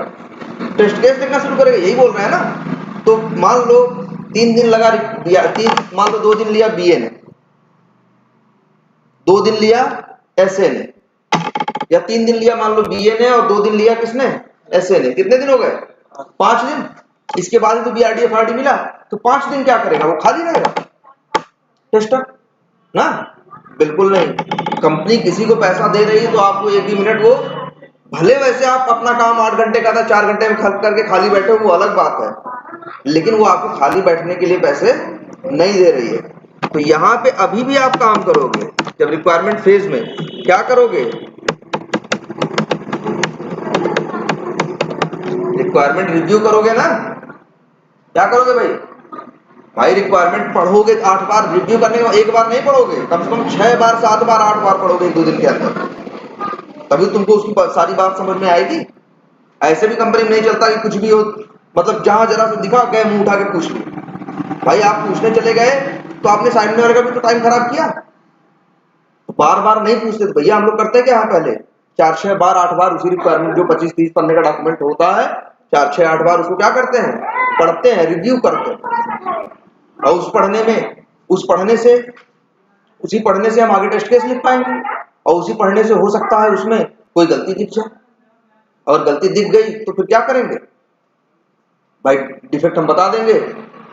[SPEAKER 1] टेस्ट केस लिखना शुरू करेगा, यही बोल रहे हैं ना। तो मान लो 3 दिन लगा, मान लो 2 दिन लिया बीए ने, 2 दिन लिया एसए ने, या 3 दिन लिया मान लो बीए ने, और 2 दिन लिया किसने, एसए ने, कितने दिन हो गए, 5 दिन। इसके बाद तो बीआरडी एफआरडी मिला, तो 5 दिन क्या करेगा, वो खाली रहेगा टेस्टर ना, बिल्कुल नहीं। कंपनी किसी को पैसा दे रही है तो आपको 1 ही मिनट वो भले वैसे आप अपना काम 8 घंटे का था 4 घंटे में खत्म करके खाली बैठे हो, वो अलग बात है, लेकिन वो आपको खाली बैठने के लिए पैसे नहीं दे रही है। तो यहाँ पे अभी भी आप काम करोगे, जब रिक्वायरमेंट फेज में क्या करोगे, रिक्वायरमेंट रिव्यू करोगे ना। क्या करोगे भाई, भाई रिक्वायरमेंट पढ़ोगे 8 बार, रिव्यू करने के एक बार नहीं पढ़ोगे, कम से कम 6 बार 7 बार 8 बार पढ़ोगे 2 दिन के अंदर, तभी तुमको उसकी सारी बात समझ में आएगी। ऐसे भी कंपनी में नहीं चलता कि कुछ भी हो, मतलब जहां जरा से दिखा गए मुंह उठा के पूछ लिया। भाई आप पूछने चले गए तो आपने सामने वाले का भी तो टाइम खराब किया। तो बार बार नहीं पूछते, तो भैया हम लोग करते क्या है, पहले 4-6 बार 8 बार उसी रिक्वायरमेंट जो 25-30 पन्ने का डॉक्यूमेंट होता है, 4-6-8 बार उसको क्या करते हैं, पढ़ते हैं, रिव्यू करते हैं। और उसी पढ़ने से हम आगे टेस्ट केस लिख पाएंगे, और उसी पढ़ने से हो सकता है उसमें कोई गलती दिख जाए, और गलती दिख गई तो फिर क्या करेंगे भाई, डिफेक्ट हम बता देंगे,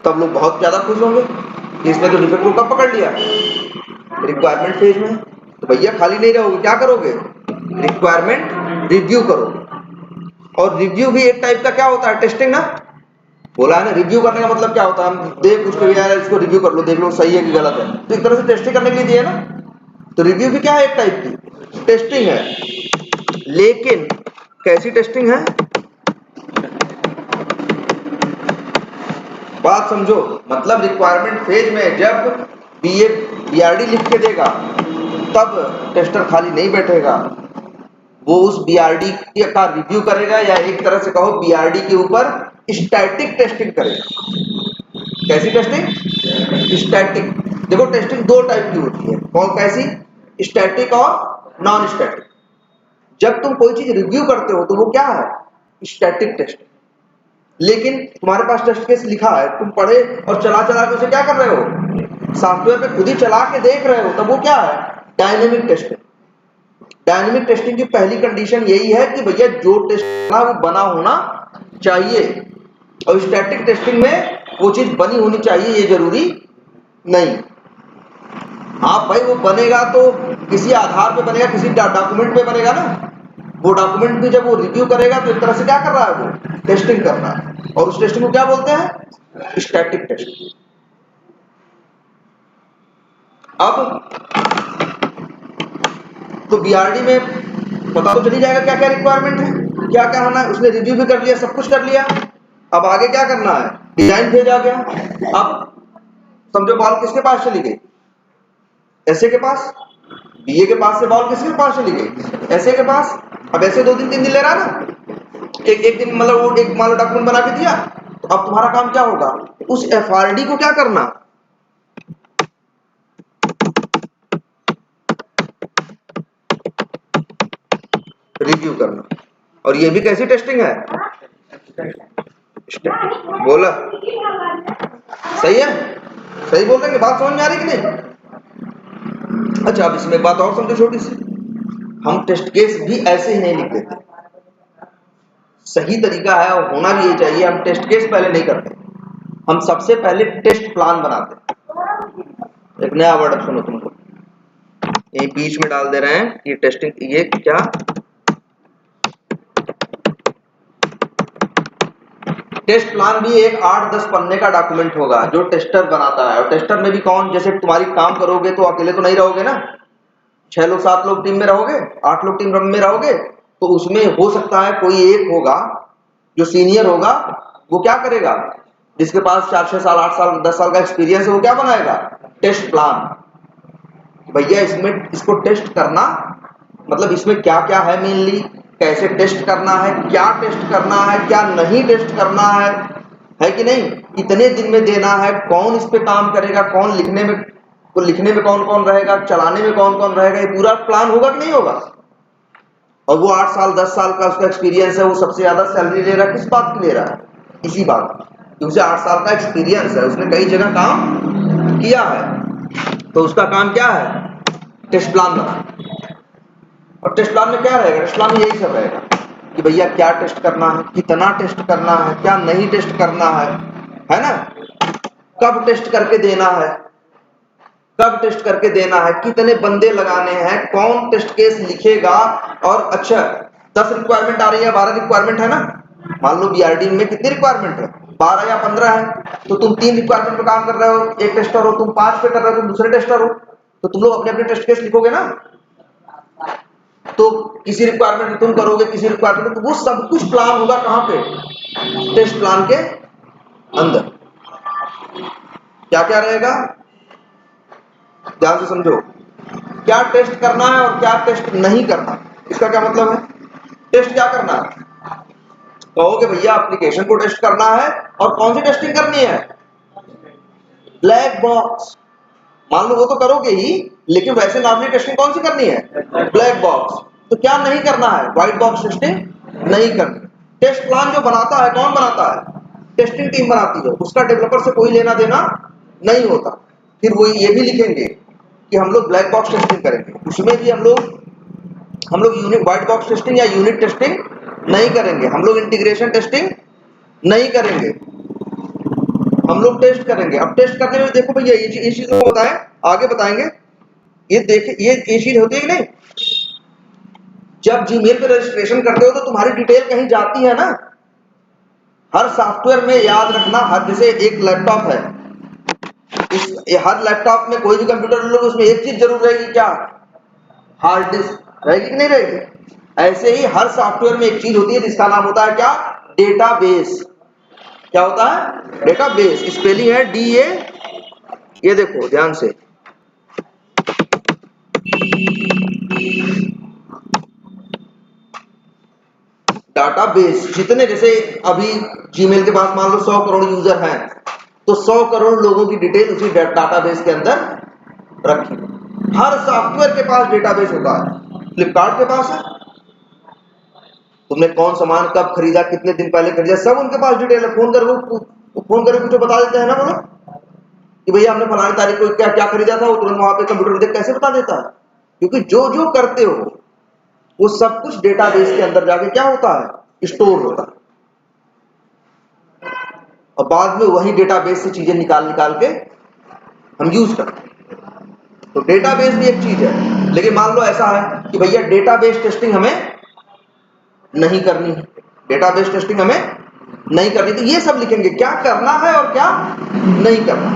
[SPEAKER 1] तब लोग बहुत ज्यादा खुश होंगे कि इसमें तो डिफेक्ट को कब पकड़ लिया, रिक्वायरमेंट फेज में। तो भैया खाली नहीं रहोगे, क्या करोगे, रिक्वायरमेंट रिव्यू करोगे। और रिव्यू भी एक टाइप का क्या होता है, टेस्टिंग ना, बोला है ना। रिव्यू करने का मतलब क्या होता है, हम देख कुछ को यार इसको रिव्यू कर लो, देख लो सही है कि गलत है, तो एक तरह से टेस्टिंग करने के लिए दिए ना। तो रिव्यू भी क्या है, एक टाइप की टेस्टिंग है। लेकिन कैसी टेस्टिंग है, बात समझो। मतलब रिक्वायरमेंट फेज में जब बीआरडी लिख के देगा तब टेस्टर खाली नहीं बैठेगा, वो उस बीआरडी का रिव्यू करेगा, या एक तरह से कहो बीआरडी के ऊपर स्टैटिक टेस्टिंग करेगा। कैसी टेस्टिंग, स्टैटिक। देखो टेस्टिंग 2 टाइप की होती है, कौन कैसी, स्टैटिक और नॉन स्टैटिक। जब तुम कोई चीज रिव्यू करते हो तो वो क्या है, स्टैटिक टेस्टिंग। लेकिन तुम्हारे पास टेस्ट केस लिखा है, तुम पढ़े और चला चला के उसे क्या कर रहे हो, सॉफ्टवेयर पे खुद ही चला के देख रहे हो, तब वो क्या है, डायनेमिक टेस्टिंग। डायनेमिक टेस्टिंग की पहली कंडीशन यही है कि भैया जो टेस्ट करना वो बना होना चाहिए, और स्टैटिक टेस्टिंग में वो चीज बनी होनी चाहिए ये जरूरी नहीं। हाँ भाई वो बनेगा तो किसी आधार पे बनेगा, किसी डॉक्यूमेंट पे बनेगा ना, वो डॉक्यूमेंट भी जब वो रिव्यू करेगा तो एक तरह से क्या कर रहा है, वो टेस्टिंग कर रहा है, और उस टेस्टिंग को क्या बोलते हैं, स्टैटिक टेस्टिंग। अब तो बीआरडी में पता तो चली जाएगा क्या क्या रिक्वायरमेंट है, क्या क्या होना है, उसने रिव्यू भी कर लिया, सब कुछ कर लिया। अब आगे क्या करना है, डिजाइन भेज आ गया। अब समझो बॉल किसके पास चली गई, ऐसे के पास, बीए के पास से बॉल किसके पास चली गई, ऐसे के पास। अब ऐसे 2 दिन 3 दिन ले रहा है ना, एक दिन मतलब वो एक मान लो डॉक्यूमेंट बना के दिया, तो अब तुम्हारा काम क्या होगा, उस एफआरडी को क्या करना, रिव्यू करना। और ये भी कैसी टेस्टिंग है, बोला सही है, सही बोल रहे हैं, बात समझ में आ रही कि नहीं। अच्छा अब इसमें एक बात और समझो छोटी सी, हम टेस्ट केस भी ऐसे ही नहीं लिख देते, सही तरीका है और होना भी ये चाहिए, हम टेस्ट केस पहले नहीं करते, हम सबसे पहले टेस्ट प्लान बनाते हैं। एक नया वर्ड सुनो तुमको, ये बीच में डाल दे रहे हैं ये टेस्टिंग, ये क्या, टेस्ट प्लान भी एक 8-10 पन्ने का डॉक्यूमेंट होगा जो टेस्टर बनाता है। और टेस्टर में भी कौन, जैसे तुम्हारी काम करोगे तो अकेले तो नहीं रहोगे ना, 6 लोग 7 लोग टीम में रहोगे, 8 लोग टीम में रहोगे, तो उसमें हो सकता है कोई एक होगा जो सीनियर होगा, वो क्या करेगा, जिसके पास 4-6 साल 8 साल 10 साल का एक्सपीरियंस है, वो क्या बनाएगा, टेस्ट प्लान। भैया इसमें इसको टेस्ट करना, मतलब इसमें क्या क्या है मेनली, कैसे टेस्ट करना है, क्या टेस्ट करना है, क्या नहीं टेस्ट करना है कि नहीं, कितने दिन में देना है, कौन इस पे काम करेगा, कौन लिखने में कौन कौन रहेगा, चलाने में कौन कौन रहेगा, ये पूरा प्लान होगा कि नहीं होगा। और वो 8 साल 10 साल का उसका एक्सपीरियंस है, वो सबसे ज्यादा सैलरी ले रहा है, किस बात की ले रहा है, इसी बात की, उसे 8 साल का एक्सपीरियंस है, उसने कई जगह काम किया है, तो उसका काम क्या है, टेस्ट प्लान बनाना। और टेस्ट प्लान में क्या रहेगा, टेस्ट प्लान में यही सब रहेगा कि भैया क्या टेस्ट करना है, कितना टेस्ट करना है, क्या नहीं टेस्ट करना है ना, कब टेस्ट करके देना है, कब टेस्ट करके देना है, कितने बंदे लगाने हैं, कौन टेस्ट केस लिखेगा। और अच्छा 10 रिक्वायरमेंट आ रही है, 12 रिक्वायरमेंट है ना। मान लो बीआरडी में कितनी रिक्वायरमेंट है, 12 या 15 है, तो तुम 3 रिक्वायरमेंट पे काम कर रहे हो, एक टेस्टर हो, तुम 5 पे कर रहे हो, तुम दूसरे टेस्टर हो, तो तुम लोग अपने अपने टेस्ट केस लिखोगे ना। तो किसी रिक्वायरमेंट में तुम करोगे, किसी रिक्वायरमेंट में, तो वो सब कुछ प्लान होगा कहां पे, टेस्ट प्लान के अंदर। क्या क्या रहेगा, ध्यान से समझो, क्या टेस्ट करना है और क्या टेस्ट नहीं करना। इसका क्या मतलब है, टेस्ट क्या करना है, कहोगे भैया एप्लीकेशन को टेस्ट करना है, और कौन सी टेस्टिंग करनी है, ब्लैक बॉक्स। मान लो वो तो करोगे ही, लेकिन वैसे नॉर्मली टेस्टिंग कौन सी करनी है, ब्लैक बॉक्स। तो क्या नहीं करना है, व्हाइट बॉक्स टेस्टिंग नहीं करनी। टेस्ट प्लान जो बनाता है, कौन बनाता है, टेस्टिंग टीम बनाती है, उसका डेवलपर से कोई लेना देना नहीं होता। फिर वो ये भी लिखेंगे कि हम लोग ब्लैक बॉक्स टेस्टिंग करेंगे, उसमें भी हम लोग यूनिट व्हाइट बॉक्स टेस्टिंग या यूनिट टेस्टिंग नहीं करेंगे, हम लोग इंटीग्रेशन टेस्टिंग नहीं करेंगे, हम लोग टेस्ट करेंगे। अब टेस्ट करने में देखो भैया ये चीज को बताएं, आगे बताएंगे। ये देखिए ये चीज होती है कि नहीं, जब जीमेल पे रजिस्ट्रेशन करते हो तो तुम्हारी डिटेल कहीं जाती है ना। हर सॉफ्टवेयर में याद रखना, हर जैसे एक लैपटॉप है, हर लैपटॉप में कोई भी कंप्यूटर ले लो, उसमें एक चीज जरूर रहेगी, क्या, हार्ड डिस्क रहेगी कि नहीं रहेगी। ऐसे ही हर सॉफ्टवेयर में एक चीज होती है जिसका नाम होता है क्या, डेटाबेस। क्या होता है, डेटाबेस। स्पेलिंग है DA, ये देखो ध्यान से, डाटाबेस। जितने जैसे अभी जीमेल के पास मान लो 100 करोड़ यूजर हैं, तो 100 करोड़ लोगों की डिटेल उसी डाटाबेस के अंदर रखी। हर सॉफ्टवेयर के पास डेटाबेस होता है। फ्लिपकार्ट के पास है, तुमने कौन सामान कब खरीदा, कितने दिन पहले खरीदा, सब उनके पास डिटेल है। फोन करके कुछ बता देते हैं ना वो लोग कि भैया हमने फलानी तारीख को क्या क्या खरीदा था, वो तुरंत वहां पे कंप्यूटर देख कैसे बता देता है, क्योंकि जो जो करते हो वो सब कुछ डेटाबेस के अंदर जाके क्या होता है, स्टोर होता है, और बाद में वही डेटाबेस से चीजें निकाल के हम यूज करते हैं। तो डेटाबेस भी एक चीज है। लेकिन मान लो ऐसा है कि भैया डेटाबेस टेस्टिंग हमें नहीं करनी है, डेटाबेस टेस्टिंग हमें नहीं करनी, तो ये सब लिखेंगे क्या करना है और क्या नहीं करना।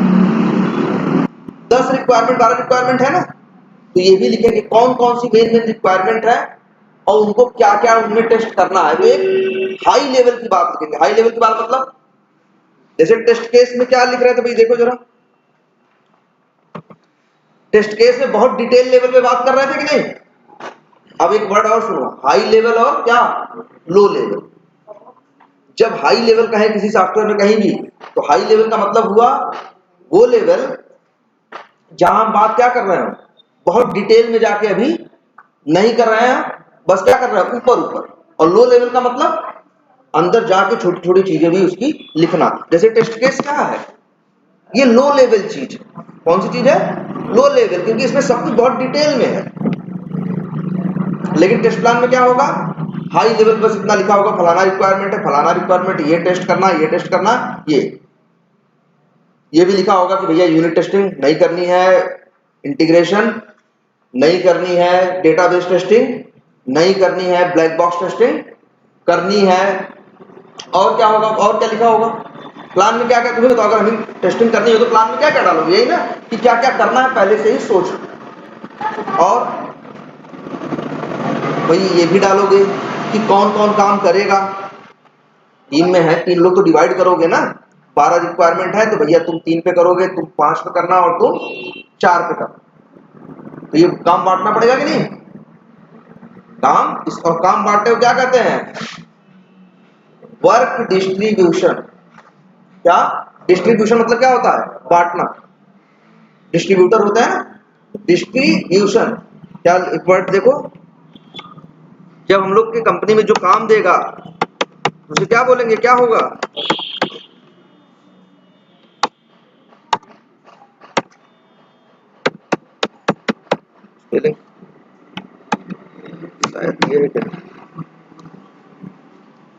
[SPEAKER 1] 10 रिक्वायरमेंट 12 रिक्वायरमेंट है ना, तो ये भी लिखेंगे कौन कौन सी मेन रिक्वायरमेंट है और उनको क्या क्या उनमें टेस्ट करना है। तो एक हाई लेवल की बात लिखेंगे। हाई लेवल की बात मतलब जैसे टेस्ट केस में क्या लिख रहे थे भाई, देखो जरा, टेस्ट केस में बहुत डिटेल लेवल पे बात कर रहे थे कि नहीं। अब एक वर्ड और सुनो, हाई लेवल और क्या, लो लेवल। जब हाई लेवल कहें किसी सॉफ्टवेयर में कहीं भी, तो हाई लेवल का मतलब हुआ वो लेवल जहां हम बात क्या कर रहे हैं, बहुत डिटेल में जाके अभी नहीं कर रहे हैं, बस क्या कर रहे हैं, ऊपर ऊपर। और लो लेवल का मतलब अंदर जाके छोटी छोटी चीजें भी उसकी लिखना। जैसे टेस्ट केस क्या है, ये लो लेवल चीज है। कौन सी चीज है, लो लेवल, क्योंकि इसमें सब कुछ बहुत डिटेल में है। लेकिन टेस्ट प्लान में क्या होगा, हाई लेवल बस इतना लिखा होगा, फलाना रिक्वायरमेंट है, फलाना रिक्वायरमेंट, ये टेस्ट करना, ये टेस्ट करना, ये भी लिखा होगा कि भैया यूनिट टेस्टिंग नहीं करनी है, इंटीग्रेशन नहीं करनी है, डेटाबेस टेस्टिंग नहीं करनी है, ब्लैक बॉक्स टेस्टिंग करनी है। और क्या होगा, और क्या लिखा होगा प्लान में, क्या क्या तुम्हें तो अगर हमें टेस्टिंग करनी हो तो प्लान में क्या क्या डालोगे, यही ना कि क्या क्या करना है पहले से ही सोच। और भाई ये भी डालोगे कि कौन कौन काम करेगा। टीम में है 3 लोग तो डिवाइड करोगे ना, 12 रिक्वायरमेंट है तो भैया तुम 3 पे करोगे, तुम 5 पे करना और तुम 4 पे करना। तो ये काम बांटना पड़ेगा कि नहीं, काम इस और काम बांटने को क्या कहते हैं, वर्क डिस्ट्रीब्यूशन। क्या डिस्ट्रीब्यूशन मतलब क्या होता है, बांटना। डिस्ट्रीब्यूटर होता है ना, डिस्ट्रीब्यूशन। क्या एक वर्ड देखो, जब हम लोग की कंपनी में जो काम देगा उसे क्या बोलेंगे, क्या होगा,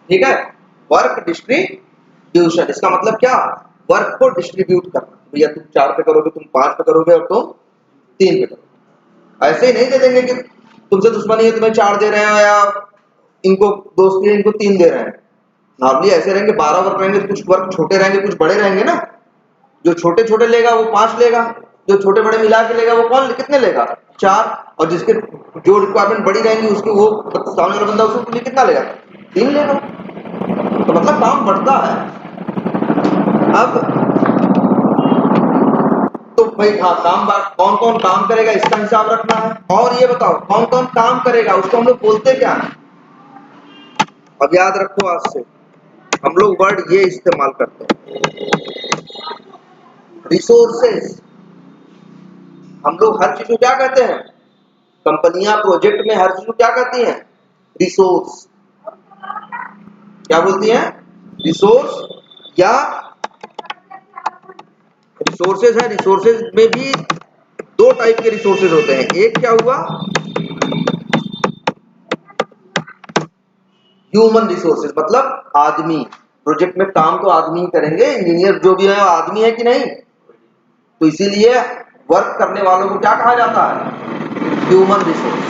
[SPEAKER 1] ठीक है, वर्क डिस्ट्रीब्यूशन। इसका मतलब क्या, वर्क को डिस्ट्रीब्यूट करना। भैया तुम 4 पे करोगे, तुम 5 पे करोगे और तुम 3 पे करोगे। ऐसे ही नहीं दे देंगे कि तुमसे दुश्मनी है तुम्हें 4 दे रहे हो या इनको दोस्त ये इनको 3 दे रहे हैं। नॉर्मली ऐसे रहेंगे 12 वर्क रहेंगे, कुछ वर्क छोटे रहेंगे कुछ बड़े रहेंगे ना। जो छोटे छोटे लेगा वो 5 लेगा, जो छोटे बड़े मिला के लेगा वो कौन कितने लेगा 4, और जिसके जो रिक्वायरमेंट बड़ी रहेंगी उसके वो सामने वाला बंदा उसके लिए कितना लेगा 3 लेगा। तो मतलब काम बढ़ता है। अब तो भाई हाँ काम कौन कौन काम करेगा इसका हिसाब रखना है। और ये बताओ कौन कौन काम करेगा उसको हम लोग बोलते क्या है। अब याद रखो आज से हम लोग वर्ड ये इस्तेमाल करते हैं रिसोर्सेज। हम लोग हर चीज को क्या कहते हैं, कंपनियां प्रोजेक्ट में हर चीज को क्या कहती हैं रिसोर्स। क्या बोलती हैं रिसोर्स या रिसोर्सेज है। रिसोर्सेज में भी 2 टाइप के रिसोर्सेज होते हैं। एक क्या हुआ ह्यूमन रिसोर्सेज, मतलब आदमी। प्रोजेक्ट में काम तो आदमी ही करेंगे, इंजीनियर जो भी है आदमी है कि नहीं। तो इसीलिए वर्क करने वालों को क्या कहा जाता है ह्यूमन रिसोर्स।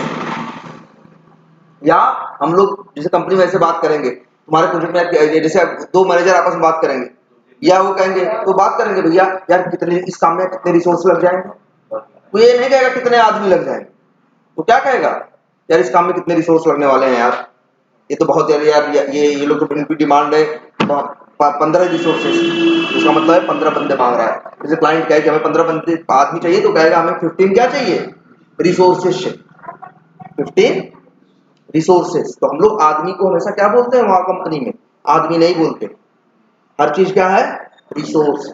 [SPEAKER 1] या हम लोग जैसे कंपनी में ऐसे बात करेंगे तुम्हारे प्रोजेक्ट में, जैसे 2 मैनेजर आपस में बात करेंगे या वो कहेंगे तो बात करेंगे भैया यार कितने इस काम में कितने रिसोर्स लग जाएंगे। तो ये नहीं कहेगा कितने आदमी लग जाएंगे, तो क्या कहेगा यार इस काम में कितने रिसोर्स लगने वाले हैं यार, ये तो बहुत यार ये लोग तो इनकी डिमांड है 15 रिसोर्सेज, इसका मतलब है 15 बंदे मांग रहा है। जैसे क्लाइंट कहे कि हमें 15 बंदे आदमी चाहिए तो कहेगा हमें 15 क्या चाहिए रिसोर्सेज चाहिए 15 रिसोर्सेज। तो हम लोग आदमी को हमेशा क्या बोलते हैं वहां कंपनी में आदमी नहीं बोलते, हर चीज क्या है रिसोर्स।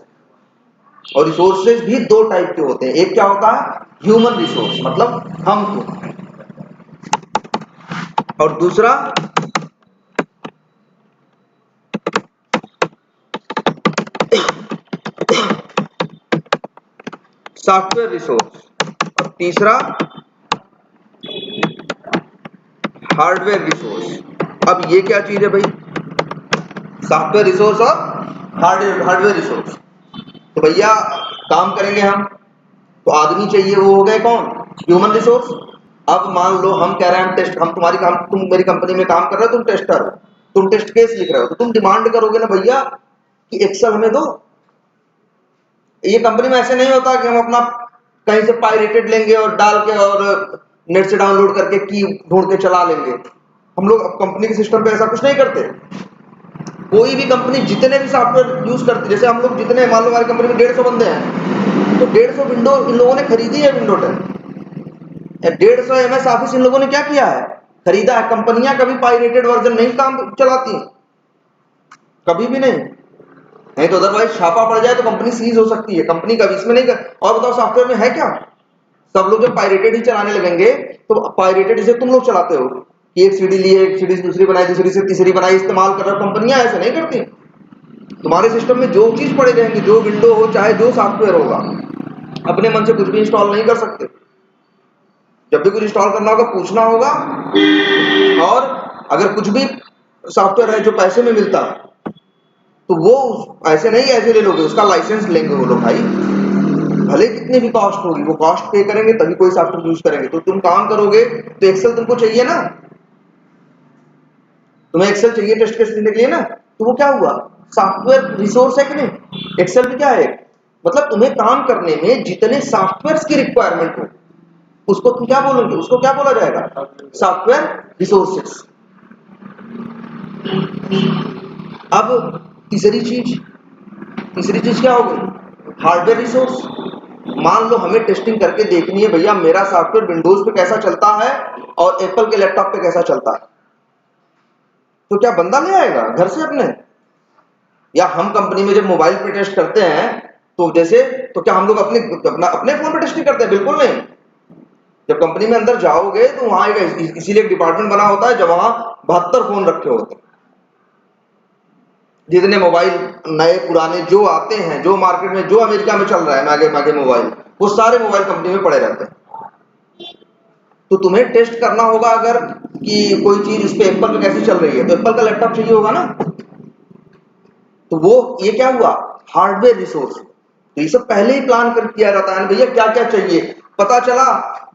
[SPEAKER 1] और रिसोर्सेज भी 2 टाइप के होते हैं। एक क्या होता है ह्यूमन रिसोर्स मतलब हम को, और दूसरा सॉफ्टवेयर रिसोर्स, और तीसरा हार्डवेयर रिसोर्स। अब ये क्या चीज है भाई सॉफ्टवेयर रिसोर्स और हार्डवेयर रिसोर्स। तो भैया काम करेंगे हम तो आदमी चाहिए, वो हो गए कौन ह्यूमन रिसोर्स। अब मान लो हम कह रहे हैं हम टेस्ट, हम तुम्हारी काम तुम मेरी कंपनी में काम कर रहे हो, तुम टेस्टर हो, तुम टेस्ट केस लिख रहे हो, तो तुम डिमांड करोगे ना भैया कि एक्सेल हमें दो। ये कंपनी में ऐसे नहीं होता कि हम अपना कहीं से पायरेटेड लेंगे और डाल के और नेट से डाउनलोड करके की ढूंढ के चला लेंगे। हम लोग कंपनी के सिस्टम पे ऐसा कुछ नहीं करते। कोई भी कंपनी जितने भी सॉफ्टवेयर यूज करती है, जैसे हम लोग जितने मान लो हमारी कंपनी में 150 बंदे हैं तो 150 विंडो इन लोगों ने खरीदी है विंडो 10, 150 MS ऑफिस इन लोगों ने क्या किया है खरीदा है। कंपनियां कभी पायरेटेड वर्जन नहीं काम चलाती कभी भी नहीं तो अदरवाइज छापा पड़ जाए तो कंपनी सीज हो सकती है। कंपनी कभी इसमें नहीं कर। और बताओ सॉफ्टवेयर में है क्या, सब लोग जब पायरेटेड ही चलाने लगेंगे तो पायरेटेड इसे तुम लोग चलाते हो कि एक सीडी लिए एक सीडी से दूसरी बनाई दूसरी से तीसरी बनाई इस्तेमाल कर रहे हो। कंपनियां ऐसे नहीं करती। तुम्हारे सिस्टम में जो चीज पड़े रहेंगे, जो विंडो हो चाहे जो सॉफ्टवेयर होगा, अपने मन से कुछ भी इंस्टॉल नहीं कर सकते। जब भी कुछ इंस्टॉल करना होगा पूछना होगा। और अगर कुछ भी सॉफ्टवेयर है जो पैसे में मिलता तो वो ऐसे नहीं ऐसे ले लोगे, उसका लाइसेंस लेंगे वो लोग भाई, भले कितनी भी कॉस्ट होगी वो कॉस्ट पे करेंगे तभी कोई सॉफ्टवेयर यूज करेंगे। तो तुम काम करोगे तो एक्सेल तुमको चाहिए ना, तुम्हें एक्सेल चाहिए टेस्ट केस लिखने के लिए ना, तो वो क्या हुआ सॉफ्टवेयर रिसोर्स है कि नहीं। एक्सेल भी क्या है मतलब तुम्हें काम करने में जितने सॉफ्टवेयर की रिक्वायरमेंट हो उसको तुम क्या बोलोगे, उसको क्या बोला जाएगा सॉफ्टवेयर रिसोर्सेस। अब तीसरी चीज क्या हो गई हार्डवेयर रिसोर्स। मान लो हमें टेस्टिंग करके देखनी है भैया मेरा सॉफ्टवेयर विंडोज पे कैसा चलता है और एप्पल के लैपटॉप पे कैसा चलता है, तो क्या बंदा ले आएगा घर से अपने, या हम कंपनी में जब मोबाइल पे टेस्ट करते हैं तो जैसे तो क्या हम लोग अपने फोन पे टेस्टिंग करते हैं, बिल्कुल नहीं। जब कंपनी में अंदर जाओगे तो वहां इसीलिए एक डिपार्टमेंट बना होता है जब वहां 72 फोन रखे होते हैं। जितने मोबाइल नए पुराने जो आते हैं, जो मार्केट में जो अमेरिका में चल रहा है मागे मागे मोबाइल, वो सारे मोबाइल कंपनी में पड़े रहते हैं। तो तुम्हें टेस्ट करना होगा अगर कि कोई चीज इस पे एप्पल पे कैसी चल रही है तो एप्पल का लैपटॉप चाहिए होगा ना। तो वो ये क्या हुआ हार्डवेयर रिसोर्स। तो ये सब पहले ही प्लान कर किया जाता है भैया क्या क्या चाहिए। पता चला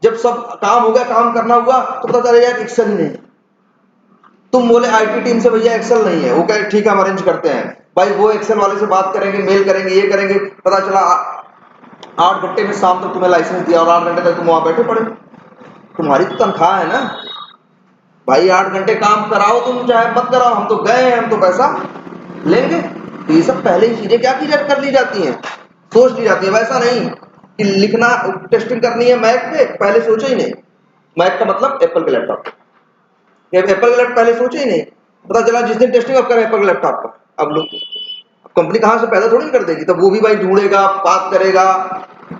[SPEAKER 1] जब सब काम हो गया काम करना हुआ तो पता चला यार एक्सेल ही नहीं, तुम बोले आईटी टीम से भैया एक्सेल नहीं है, वो कहे ठीक है हम अरेंज करते हैं। भाई वो एक्सेल वाले से बात करेंगे, मेल करेंगे, ये करेंगे, पता चला 8 घंटे में शाम तक तुम्हें लाइसेंस दिया और 8 घंटे तक तुम वहां बैठे पड़े। तुम्हारी तो तनख्वाह है ना भाई, 8 घंटे काम कराओ तुम चाहे मत कराओ, हम तो गए हैं, हम तो पैसा लेंगे। तो ये सब पहले ही चीजें क्या की कर ली जाती हैं, सोच ली जाती है। वैसा नहीं कि लिखना टेस्टिंग करनी है मैक पे, पहले सोचा ही नहीं। मैक का मतलब एप्पल के लैपटॉप, एप्पल का लैपटॉप पहले सोचे ही नहीं। पता चला जिस दिन टेस्टिंग अब करें एप्पल के लैपटॉप का, अब लोग कंपनी कहां से पैदा थोड़ी कर देगी, तब वो भी भाई ढूंढेगा, बात करेगा,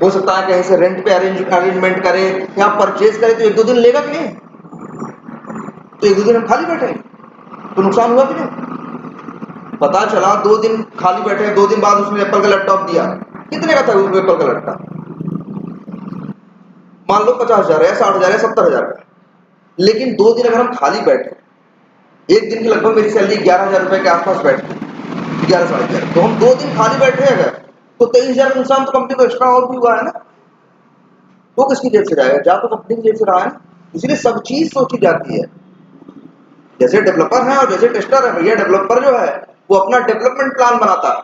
[SPEAKER 1] हो सकता है कहीं से रेंट पे अरेंजमेंट करे या परचेज करे, तो 1-2 दिन लेगा कि नहीं? तो 1-2 दिन हम खाली बैठे तो नुकसान हुआ कि नहीं? पता चला 2 दिन खाली बैठे, 2 दिन बाद उसने एप्पल का लैपटॉप दिया। कितने का था वो एप्पल का लैपटॉप? मान लो 50,000 या 60,000 या 70,000 का। लेकिन 2 दिन अगर हम खाली बैठे, एक दिन की लगभग मेरी सैलरी 11,000 रुपए के आसपास बैठती, 11 साढ़े 11, तो हम 2 दिन खाली बैठे अगर, तो 23,000 का नुकसान तो कंपनी को एक्स्ट्रा और भी हुआ है ना। वो किसकी जेब से जाएगा? जा तो कंपनी की जेब से रहा है। इसलिए सब चीज सोची जाती है। जैसे डेवलपर है और जैसे टेस्टर है, भैया डेवलपर जो है वो अपना डेवलपमेंट प्लान बनाता है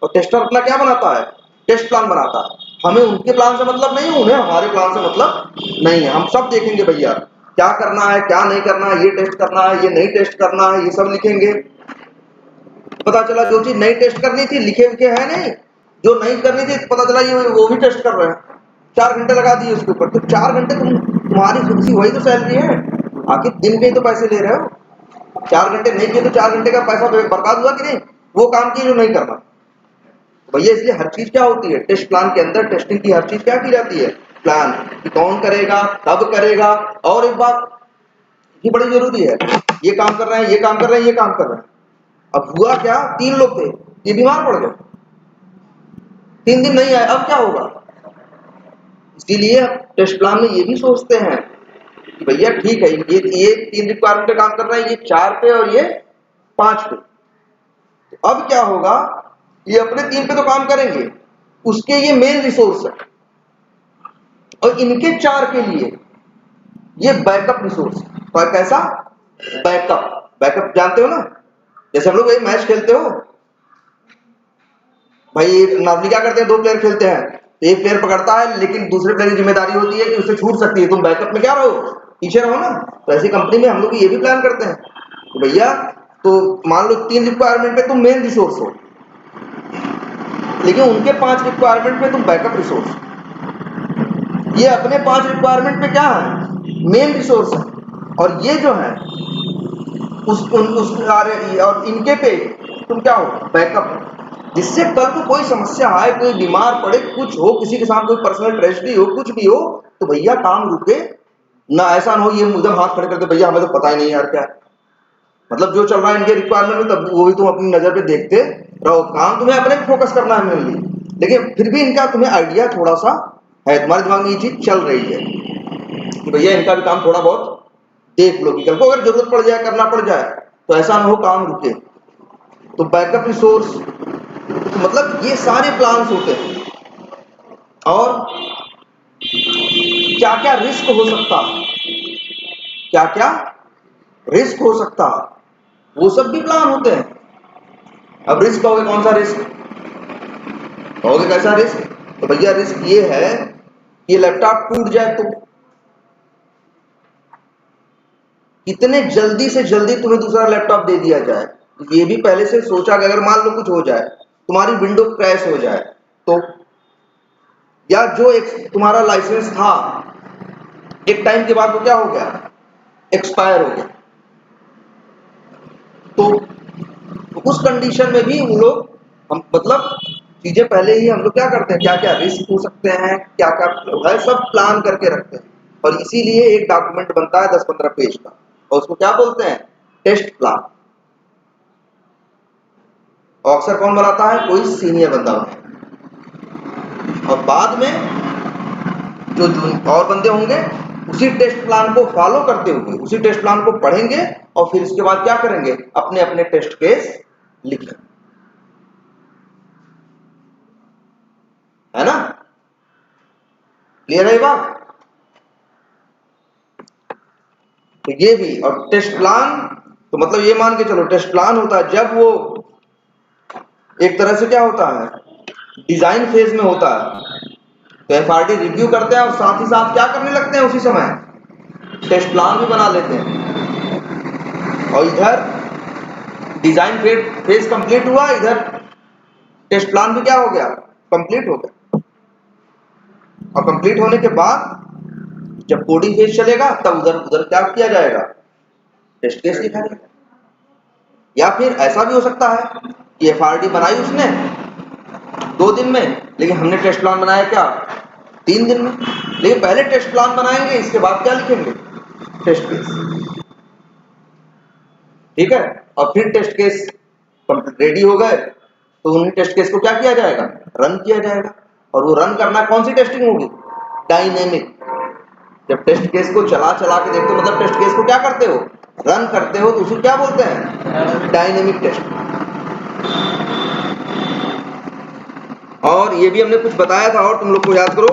[SPEAKER 1] और टेस्टर अपना क्या बनाता है? टेस्ट प्लान बनाता है। हमें उनके प्लान से मतलब नहीं है, उन्हें हमारे प्लान से मतलब नहीं है। हम सब देखेंगे भैया क्या करना है, क्या नहीं करना है, ये टेस्ट करना है, ये नहीं टेस्ट करना है, ये सब लिखेंगे। पता चला जो चीज नहीं टेस्ट करनी थी लिखे हुए है नहीं, जो नहीं करनी थी पता चला ये वो भी टेस्ट कर रहे हैं। 4 घंटे लगा दिए उसके ऊपर, तो 4 घंटे तुम्हारी खुद सी वही तो सैलरी है, आखिर दिन के तो पैसे ले रहे हो। 4 घंटे नहीं किए तो 4 घंटे का पैसा बर्बाद हुआ कि नहीं? वो काम किए जो नहीं करना भैया। इसलिए हर चीज क्या होती है, टेस्ट प्लान के अंदर टेस्टिंग की हर चीज क्या की जाती है? प्लान, कि कौन करेगा, कब करेगा। और एक बात ये बड़ी जरूरी है, ये काम कर रहे हैं, ये काम कर रहे हैं, ये काम कर रहे हैं। अब हुआ क्या, 3 लोग थे, ये बीमार पड़ गए, 3 दिन नहीं आए, अब क्या होगा? इसीलिए टेस्ट प्लान में ये भी सोचते हैं कि भैया ठीक है ये 3 रिक्वायरमेंट पे काम कर रहा है, ये 4 पे और ये 5 पे, तो अब क्या होगा, ये अपने 3 पे तो काम करेंगे, उसके ये मेन रिसोर्स है, और इनके 4 के लिए ये बैकअप रिसोर्स। और कैसा बैकअप? बैकअप जानते हो ना, जैसे हम लोग एक मैच खेलते हो भाई, नॉर्मली क्या करते हैं, 2 प्लेयर खेलते हैं, एक प्लेयर पकड़ता है लेकिन दूसरे प्लेयर की जिम्मेदारी होती है कि उसे छूट सकती है, तुम बैकअप में क्या रहो, पीछे रहो ना। तो ऐसी कंपनी में हम लोग ये भी प्लान करते हैं तो भैया, तो मान लो 3 रिक्वायरमेंट पे तुम मेन रिसोर्स हो, लेकिन उनके 5 रिक्वायरमेंट पे तुम बैकअप रिसोर्स, ये अपने 5 रिक्वायरमेंट पे क्या है, मेन रिसोर्स है, और ये जो है और इनके पे तुम क्या हो, बैकअप। जिससे कल को कोई समस्या आए, कोई बीमार पड़े, कुछ हो, किसी के साथ कोई पर्सनल ट्रेजेडी हो, कुछ भी हो, तो भैया काम रुके ना। ऐसा ना हो ये मुझे हाथ खड़े करते भैया हमें तो पता ही नहीं यार क्या, मतलब जो चल रहा है इनके रिक्वायरमेंट में तब वो भी तुम अपनी नजर पे देखते रहो, काम तुम्हें अपने फोकस करना है मेनली, लेकिन फिर भी इनका तुम्हें आइडिया थोड़ा सा है, तुम्हारे दिमाग में ये चीज चल रही है कि भैया इनका भी काम थोड़ा बहुत देख लो कि कल को अगर जरूरत पड़ जाए, करना पड़ जाए, तो ऐसा ना हो काम रुके। तो बैकअप रिसोर्स, तो मतलब ये सारे प्लान्स होते हैं। और क्या क्या रिस्क हो सकता, क्या क्या रिस्क हो सकता, वो सब भी प्लान होते हैं। अब रिस्क कहोगे कौन सा रिस्क, कहोगे कैसा रिस्क, तो भैया रिस्क ये है कि ये लैपटॉप टूट जाए तो कितने जल्दी से जल्दी तुम्हें दूसरा लैपटॉप दे दिया जाए, ये भी पहले से सोचा कि अगर मान लो कुछ हो जाए, तुम्हारी विंडो क्रैश हो जाए तो, या जो एक तुम्हारा लाइसेंस था एक टाइम के बाद वो क्या हो गया, एक्सपायर हो गया, तो उस कंडीशन में भी हम लोग हम मतलब चीजें पहले ही हम लोग क्या करते हैं, क्या क्या रिस्क हो सकते हैं, क्या क्या है, सब प्लान करके रखते हैं। और इसीलिए एक डॉक्यूमेंट बनता है 10-15 पेज का, और उसको क्या बोलते हैं, टेस्ट प्लान। और अक्सर कौन बनाता है, कोई सीनियर बंदा बनाता है, और बाद में जो और बंदे होंगे उसी टेस्ट प्लान को फॉलो करते हुए उसी टेस्ट प्लान को पढ़ेंगे, और फिर इसके बाद क्या करेंगे, अपने अपने टेस्ट केस लिखेंगे, है ना, क्लियर है बात। तो ये भी, और टेस्ट प्लान तो मतलब ये मान के चलो टेस्ट प्लान होता है जब वो एक तरह से क्या होता है, डिजाइन फेज में होता है, तो एफआरडी रिव्यू करते हैं और साथ ही साथ क्या करने लगते हैं, उसी समय टेस्ट प्लान भी बना लेते हैं। और इधर डिजाइन फेज कंप्लीट हुआ, इधर टेस्ट प्लान भी क्या हो गया, कंप्लीट हो गया। और कंप्लीट होने के बाद जब कोडिंग फेज चलेगा तब उधर उधर क्या किया जाएगा, टेस्ट केस लिखा जाएगा। या फिर ऐसा भी हो सकता है कि एफआरडी बनाई उसने 2 दिन में, लेकिन हमने टेस्ट प्लान बनाया क्या 3 दिन में। लेकिन पहले टेस्ट प्लान बनाएंगे, इसके बाद क्या लिखेंगे, टेस्ट केस। ठीक है, और फिर टेस्ट केस रेडी हो गए तो उन टेस्ट केस को क्या किया जाएगा, रन किया जाएगा। और वो रन करना कौन सी टेस्टिंग होगी, डायनेमिक। जब टेस्ट केस को चला चला के देखते हो, मतलब टेस्ट केस को क्या करते हो, रन करते हो, तो उसे क्या बोलते हैं, डायनेमिक टेस्ट। और ये भी हमने कुछ बताया था, और तुम लोग को याद करो,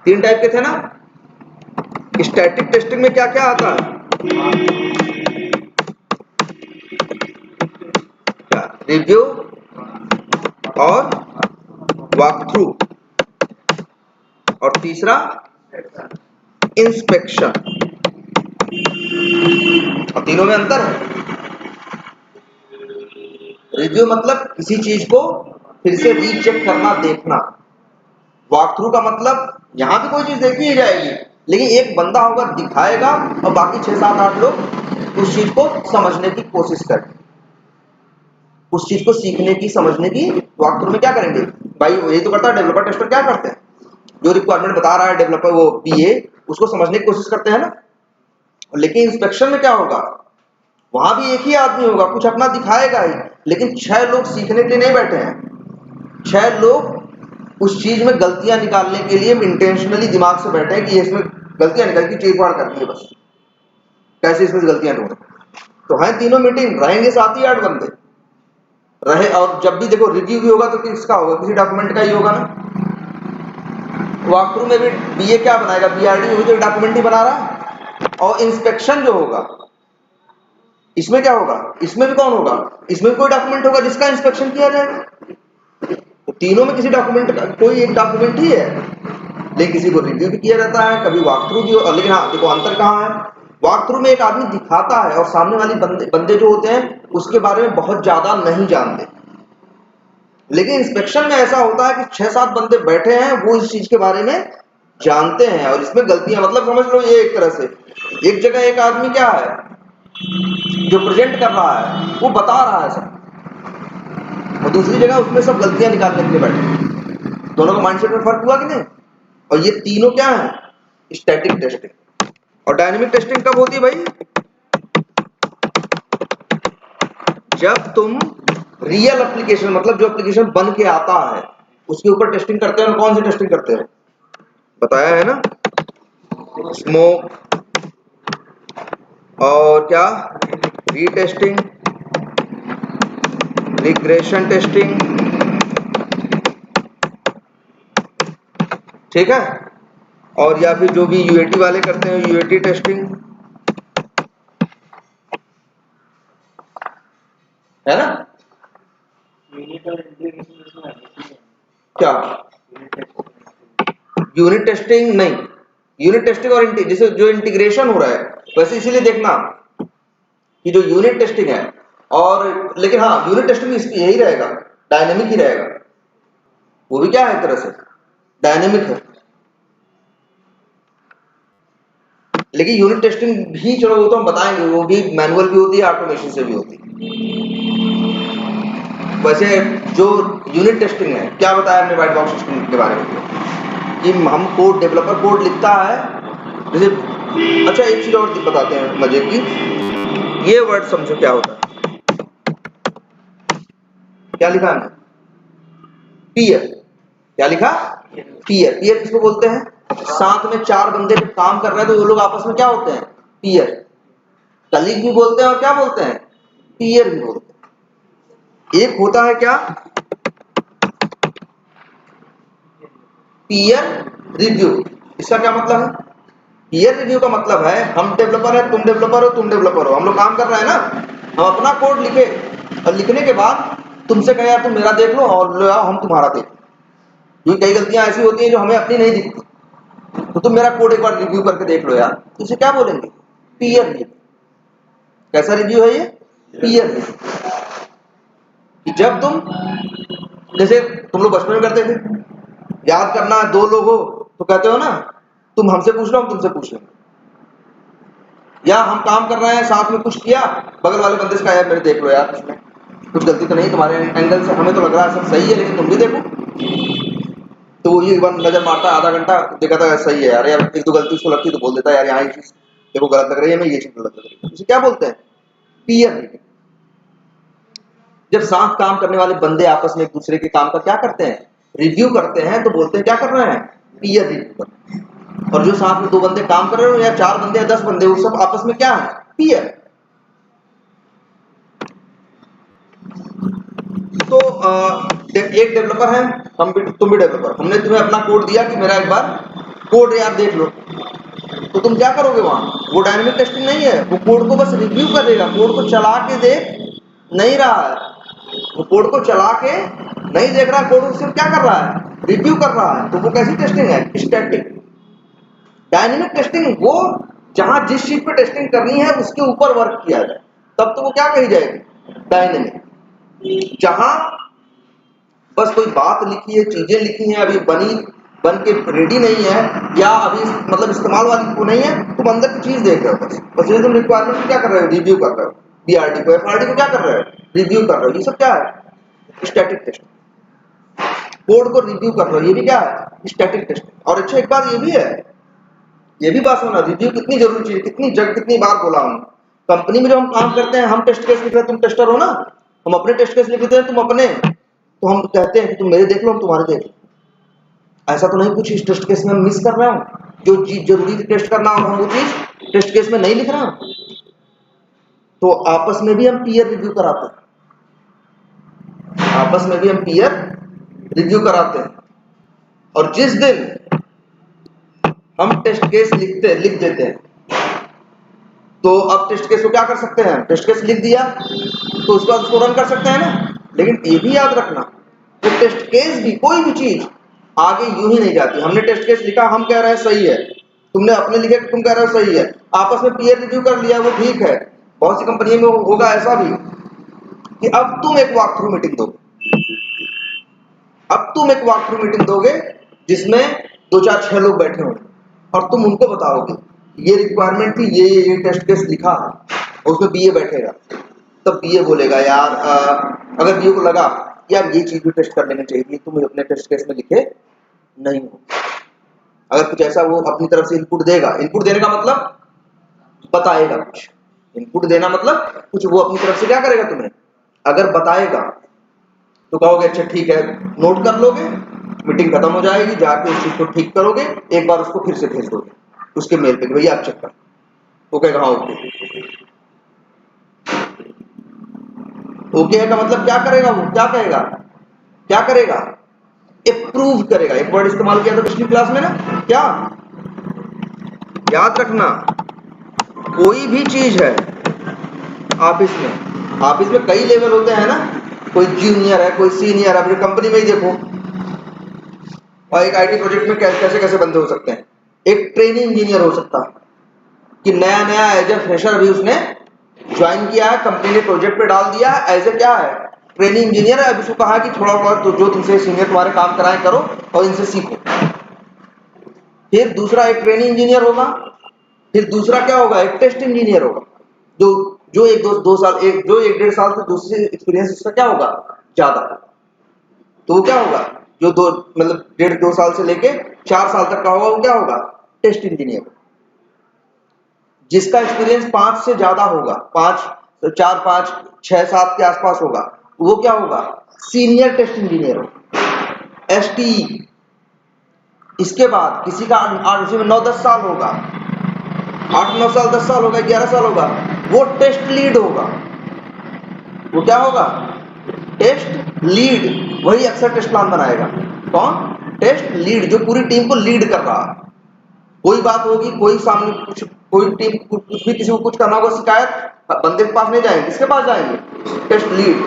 [SPEAKER 1] 3 टाइप के थे ना। स्टैटिक टेस्टिंग में क्या क्या आता है, रिव्यू और वॉक थ्रू, और तीसरा इंस्पेक्शन। और तीनों में अंतर है। रिव्यू मतलब किसी चीज को फिर से रीचेक करना, देखना। वॉक थ्रू का मतलब यहां भी कोई चीज देखी ही जाएगी, लेकिन एक बंदा होगा दिखाएगा और बाकी 6, 7, 8 लोग उस चीज को समझने की कोशिश करें, उस चीज को सीखने की, समझने की। वॉक थ्रू में क्या करेंगे भाई, यही तो करता है डेवलपर टेस्टर। क्या करते हैं, जो रिक्वायरमेंट बता रहा है डेवलपर, वो पीए, उसको समझने की कोशिश करते हैं ना। लेकिन इंस्पेक्शन में क्या होगा, वहां भी एक ही आदमी होगा, कुछ अपना दिखाएगा ही, लेकिन 6 लोग सीखने के लिए नहीं बैठे हैं। 6 लोग उस चीज में गलतियां निकालने के लिए इंटेंशनली दिमाग से बैठे हैं कि इसमें गलतियां निकल के चीर फाड़ करनी है, बस कैसे इसमें गलतियां ढूंढे। तो है तीनों मीटिंग, रहेंगे 7 ही 8 बंदे रहे। और जब भी देखो रिव्यू भी होगा तो किसका होगा, किसी डॉक्यूमेंट का ही होगा ना। वॉक थ्रू में भी बीए क्या बनाएगा, बीआरडी वही तो डॉक्यूमेंट ही बना रहा है। और इंस्पेक्शन जो होगा, इसमें क्या होगा, इसमें भी कौन होगा, इसमें भी कोई डॉक्यूमेंट होगा जिसका इंस्पेक्शन किया जाएगा। तो तीनों में किसी डॉक्यूमेंट का कोई एक डॉक्यूमेंट ही है, लेकिन किसी को रिव्यू भी किया जाता है, कभी वॉक थ्रू भी हो। लेकिन हाँ देखो अंतर कहाँ है, वॉक थ्रू में एक आदमी दिखाता है और सामने वाली बंदे जो होते हैं उसके बारे में बहुत ज्यादा नहीं जानते। लेकिन इंस्पेक्शन में ऐसा होता है कि 6-7 बंदे बैठे हैं, वो इस चीज के बारे में जानते हैं, और इसमें गलतियां, मतलब समझ लो ये एक तरह से एक जगह एक आदमी क्या है जो प्रेजेंट कर रहा है, वो बता रहा है सब, और दूसरी जगह उसमें सब गलतियां निकालने के लिए बैठे। दोनों का माइंडसेट में फर्क हुआ कि नहीं। और ये तीनों क्या है, स्टैटिक टेस्टिंग। और डायनेमिक टेस्टिंग कब होती है भाई, जब तुम रियल एप्लीकेशन, मतलब जो एप्लीकेशन बन के आता है उसके ऊपर टेस्टिंग करते हैं। और कौन सी टेस्टिंग करते हैं, बताया है ना, स्मोक, और क्या, रीटेस्टिंग, रिग्रेशन टेस्टिंग, ठीक है। और या फिर जो भी यूएटी वाले करते हैं, यूएटी टेस्टिंग, है ना। क्या यूनिट टेस्टिंग नहीं, यूनिट टेस्टिंग और जैसे जो इंटीग्रेशन हो रहा है वैसे, इसीलिए देखना कि जो यूनिट टेस्टिंग है, और लेकिन हाँ यूनिट टेस्टिंग इसकी यही रहेगा, डायनेमिक ही रहेगा। वो भी क्या है एक तरह से डायनेमिक है, लेकिन यूनिट टेस्टिंग भी चलो वो तो हम बताएंगे, वो भी मैनुअल भी होती है, ऑटोमेशन से भी होती है। वैसे जो यूनिट टेस्टिंग है, क्या बताया हमने व्हाइट बॉक्स टेस्टिंग के बारे में, कि हम कोड, डेवलपर कोड लिखता है जैसे। अच्छा एक चीज और बताते हैं मजे की, ये वर्ड समझो क्या होता है, क्या लिखा है, पीयर। क्या लिखा, पीयर। पीयर किसको बोलते हैं, साथ में 4 बंदे जब काम कर रहे हैं तो वो लोग आपस में क्या होते हैं, पीयर। कलीग भी बोलते हैं और क्या बोलते हैं, पीयर भी बोलते हैं। एक होता है क्या, पीयर रिव्यू। इसका क्या मतलब है, पीयर रिव्यू का मतलब है हम डेवलपर है, तुम डेवलपर हो, तुम डेवलपर हो, हम लोग काम कर रहे हैं ना, हम अपना कोड लिखे और लिखने के बाद तुमसे कहे यार तुम मेरा देख लो और लो आओ हम तुम्हारा देख लो। क्योंकि कई गलतियां ऐसी होती हैं जो हमें अपनी नहीं दिखती, तो तुम मेरा कोड एक बार रिव्यू करके देख लो यार, तो इसे क्या बोलेंगे? Peer review. कैसा रिव्यू है ये? Peer review. कि जब तुम, जैसे तुम लोग बचपन में करते थे, याद करना है दो लोग हो तो कहते हो ना तुम हमसे पूछ लो हम तुमसे पूछ लेंगे, या हम काम कर रहे हैं साथ में कुछ किया, बगल वाले बंदे से कहा यार मेरे देख लो यार इसमें कुछ गलती तो नहीं तुम्हारे एंगल से, हमें तो लग रहा है सब सही है लेकिन तुम भी देखो। तो वो ये वन नजर मारता आधा घंटा देखा था सही है यार, एक दो गलती उसको लगती तो बोल देता है यार यहाँ ये चीज देखो गलत लग रही है, मैं ये चीज गलत लग रही है। इसे क्या बोलते हैं? Peer review. जब साथ काम करने वाले बंदे आपस में एक दूसरे के काम का क्या करते हैं? रिव्यू करते हैं, तो बोलते हैं क्या कर रहे हैं? पीयर रिव्यू कर रहे हैं। और जो साथ में दो बंदे काम कर रहे हो या चार बंदे या 10 बंदे, वो सब आपस में क्या है? पीयर। तो एक डेवलपर है, हम भी, तुम भी डेवलपर, हमने तुम्हें अपना कोड दिया कि मेरा एक बार कोड यार देख लो, तो तुम क्या करोगे वहां? वो डायनेमिक टेस्टिंग नहीं है, वो कोड को बस रिव्यू करेगा, कोड को चला के देख नहीं रहा है, वो कोड को चला के नहीं देख रहा, कोड सिर्फ क्या कर रहा है? रिव्यू कर रहा है। तो वो कैसी टेस्टिंग है? स्टैटिक। डायनेमिक टेस्टिंग वो जहां जिस चीज पे टेस्टिंग करनी है उसके ऊपर वर्क किया जाए, तब तो वो क्या कही जाएगी? डायनेमिक। जहां बस कोई बात लिखी है, चीजें लिखी हैं, अभी बन के रेडी नहीं है, या अभी मतलब इस्तेमाल वाली को नहीं है, तुम अंदर की चीज देख रहे हो, बस ये तुम रिक्वायरमेंट क्या कर रहे हो? रिव्यू कर रहे हो। बीआरडी को एफआरडी को क्या कर रहे हो? रिव्यू कर रहे हो। ये सब क्या है? Static testing. कोड को रिव्यू कर रहे हो, ये भी क्या है? Static testing. और अच्छा एक बात ये भी है, ये भी बात होना, रिव्यू कितनी जरूरी चीज, कितनी बार बोला हमने, कंपनी में जब हम काम करते हैं हम टेस्ट केस लिख रहे हैं, तुम टेस्टर हो ना, हम अपने टेस्ट केस लिखते हैं, तुम अपने, तो हम कहते हैं कि तुम मेरे देख लो हम तुम्हारे देख लो। ऐसा तो नहीं कुछ इस टेस्ट केस में हम मिस कर रहा हूं, जो चीज जरूरी थी टेस्ट करना और हम वो चीज टेस्ट केस में नहीं लिख रहा हूं। तो आपस में भी हम पीयर रिव्यू कराते हैं, आपस में भी हम पीयर रिव्यू कराते हैं। और जिस दिन हम टेस्ट केस लिख देते हैं, तो अब टेस्ट केस को क्या कर सकते हैं? टेस्ट केस लिख दिया तो उसके बाद उसको रन कर सकते हैं ना। लेकिन ये भी याद रखना, तो टेस्ट केस भी, कोई भी चीज आगे यूं ही नहीं जाती। हमने टेस्ट केस लिखा, हम कह रहे हैं सही है, तुमने अपने लिखे तुम कह रहे हो सही है, आपस में पीयर रिव्यू कर लिया, वो ठीक है। बहुत सी कंपनी में होगा ऐसा भी कि अब तुम एक वॉक थ्रू मीटिंग दोगे, अब तुम एक वॉक थ्रू मीटिंग दोगे जिसमें 2 4 6 लोग बैठे होंगे और तुम उनको बताओगे ये रिक्वायरमेंट थी, ये टेस्ट केस लिखा है, और उसमें बीए बैठेगा, तब बीए बोलेगा यार अगर बीए को लगा यार ये चीज भी टेस्ट कर लेनी चाहिए, तुम अपने टेस्ट केस में लिखे नहीं हो, अगर कुछ ऐसा वो अपनी तरफ से इनपुट देगा, इनपुट देने का मतलब बताएगा कुछ, इनपुट देना मतलब कुछ वो अपनी तरफ से क्या करेगा तुम्हें, अगर बताएगा तो कहोगे अच्छा ठीक है, नोट कर लोगे, मीटिंग खत्म हो जाएगी, जाके उस चीज को ठीक करोगे, एक बार उसको फिर से भेज दोगे उसके मेल पे, भैया आप चेक कर, वो कहेगा हाँ ओके। ओके का मतलब क्या करेगा? वो क्या कहेगा, क्या करेगा? अप्रूव करेगा। एक वर्ड इस्तेमाल किया था पिछली क्लास में ना, क्या याद रखना, कोई भी चीज है ऑफिस में कई लेवल होते हैं ना, कोई जूनियर है, कोई सीनियर है, अपनी कंपनी में ही देखो, और एक आईटी प्रोजेक्ट में कैसे कैसे बंदे हो सकते हैं। एक ट्रेनिंग इंजीनियर हो सकता है कि नया एज ए फ्रेशर अभी उसने ज्वाइन किया है, कंपनी ने प्रोजेक्ट पे डाल दिया है, एज ए क्या है, ट्रेनिंग इंजीनियर है, अभी उसको कहा कि थोड़ा बहुत तो जो तुमसे सीनियर तुम्हारे काम कराएं करो और इनसे सीखो। फिर दूसरा एक ट्रेनिंग इंजीनियर होगा, फिर दूसरा क्या होगा, एक टेस्ट इंजीनियर होगा, जो एक दो साल, जो 1-1.5 साल से दूसरे एक्सपीरियंस उसका क्या होगा, ज्यादा। तो वो क्या होगा, जो मतलब 1.5-2 साल से लेके 4 साल तक का होगा, वो क्या होगा, टेस्ट इंजीनियर। जिसका एक्सपीरियंस 5 से ज्यादा होगा, 4 5 6 7 के आसपास होगा, वो क्या होगा, सीनियर टेस्ट इंजीनियर होगा, एसटीई। इसके बाद किसी का 9-10 साल होगा, 8-9 साल 10 साल होगा, 11 साल होगा, वो टेस्ट लीड होगा। वो क्या होगा, टेस्ट लीड। वही अक्सर टेस्ट प्लान बनाएगा, कौन, टेस्ट लीड, जो पूरी टीम को लीड कर रहा है। कोई बात होगी, कोई सामने कुछ, कोई टीम कुछ भी किसी को कुछ करना होगा शिकायत, बंदे के पास नहीं जाएंगे, किसके पास जाएंगे? Test lead.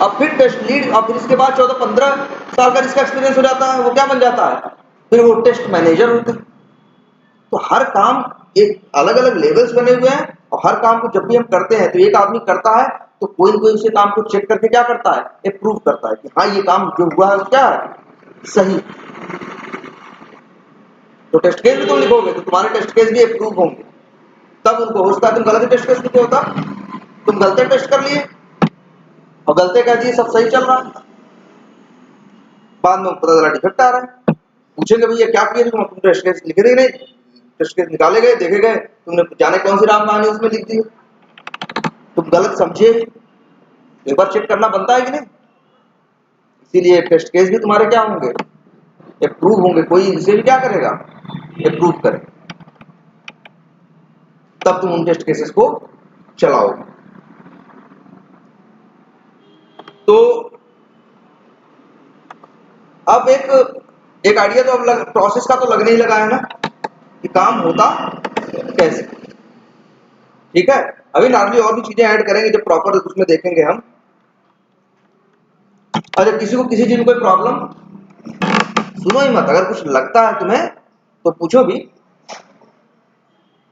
[SPEAKER 1] अब फिर टेस्ट लीड, और फिर इसके बाद 14-15 साल का जिसका एक्सपीरियंस हो जाता है वो क्या बन जाता है? फिर वो टेस्ट मैनेजर होते हैं। तो हर काम एक अलग अलग लेवल्स बने हुए हैं, और हर काम को जब भी हम करते हैं तो एक आदमी करता है तो कोई न कोई उसे काम को चेक करके क्या करता है? अप्रूव करता है कि हाँ ये काम जो हुआ है क्या है? सही। तो टेस्ट केस भी तुम लिखोगे तो तुम्हारे टेस्ट केस भी अप्रूव होंगे, तब उनको हो सकता है तुम गलत टेस्ट केस लिखे होता, तुम गलत टेस्ट कर लिए और गलते कह दिए सब सही चल रहा है, बाद में पता चला डिफेक्ट आ रहा है, पूछेंगे भैया क्या किए तुम टेस्ट केस लिखे थे? नहीं, टेस्ट केस निकाले गए, देखे गए, तुमने जाने कौन सी राम कहानी उसमें लिख दी, तुम गलत समझे, एक बार चेक करना बनता है कि नहीं? इसीलिए टेस्ट केस भी तुम्हारे क्या होंगे? अप्रूव होंगे। कोई इसे भी क्या करेगा? अप्रूव करे, तब तुम उन टेस्ट केसेस को चलाओगे। तो अब एक आइडिया तो अब प्रोसेस का तो लगने ही लगा है ना कि काम होता कैसे। ठीक है, अभी नॉर्मली और भी चीजें ऐड करेंगे जब प्रॉपर उसमें देखेंगे हम। अगर किसी को किसी चीज में कोई प्रॉब्लम, सुनो ही मत, अगर कुछ लगता है तुम्हें तो पूछो भी।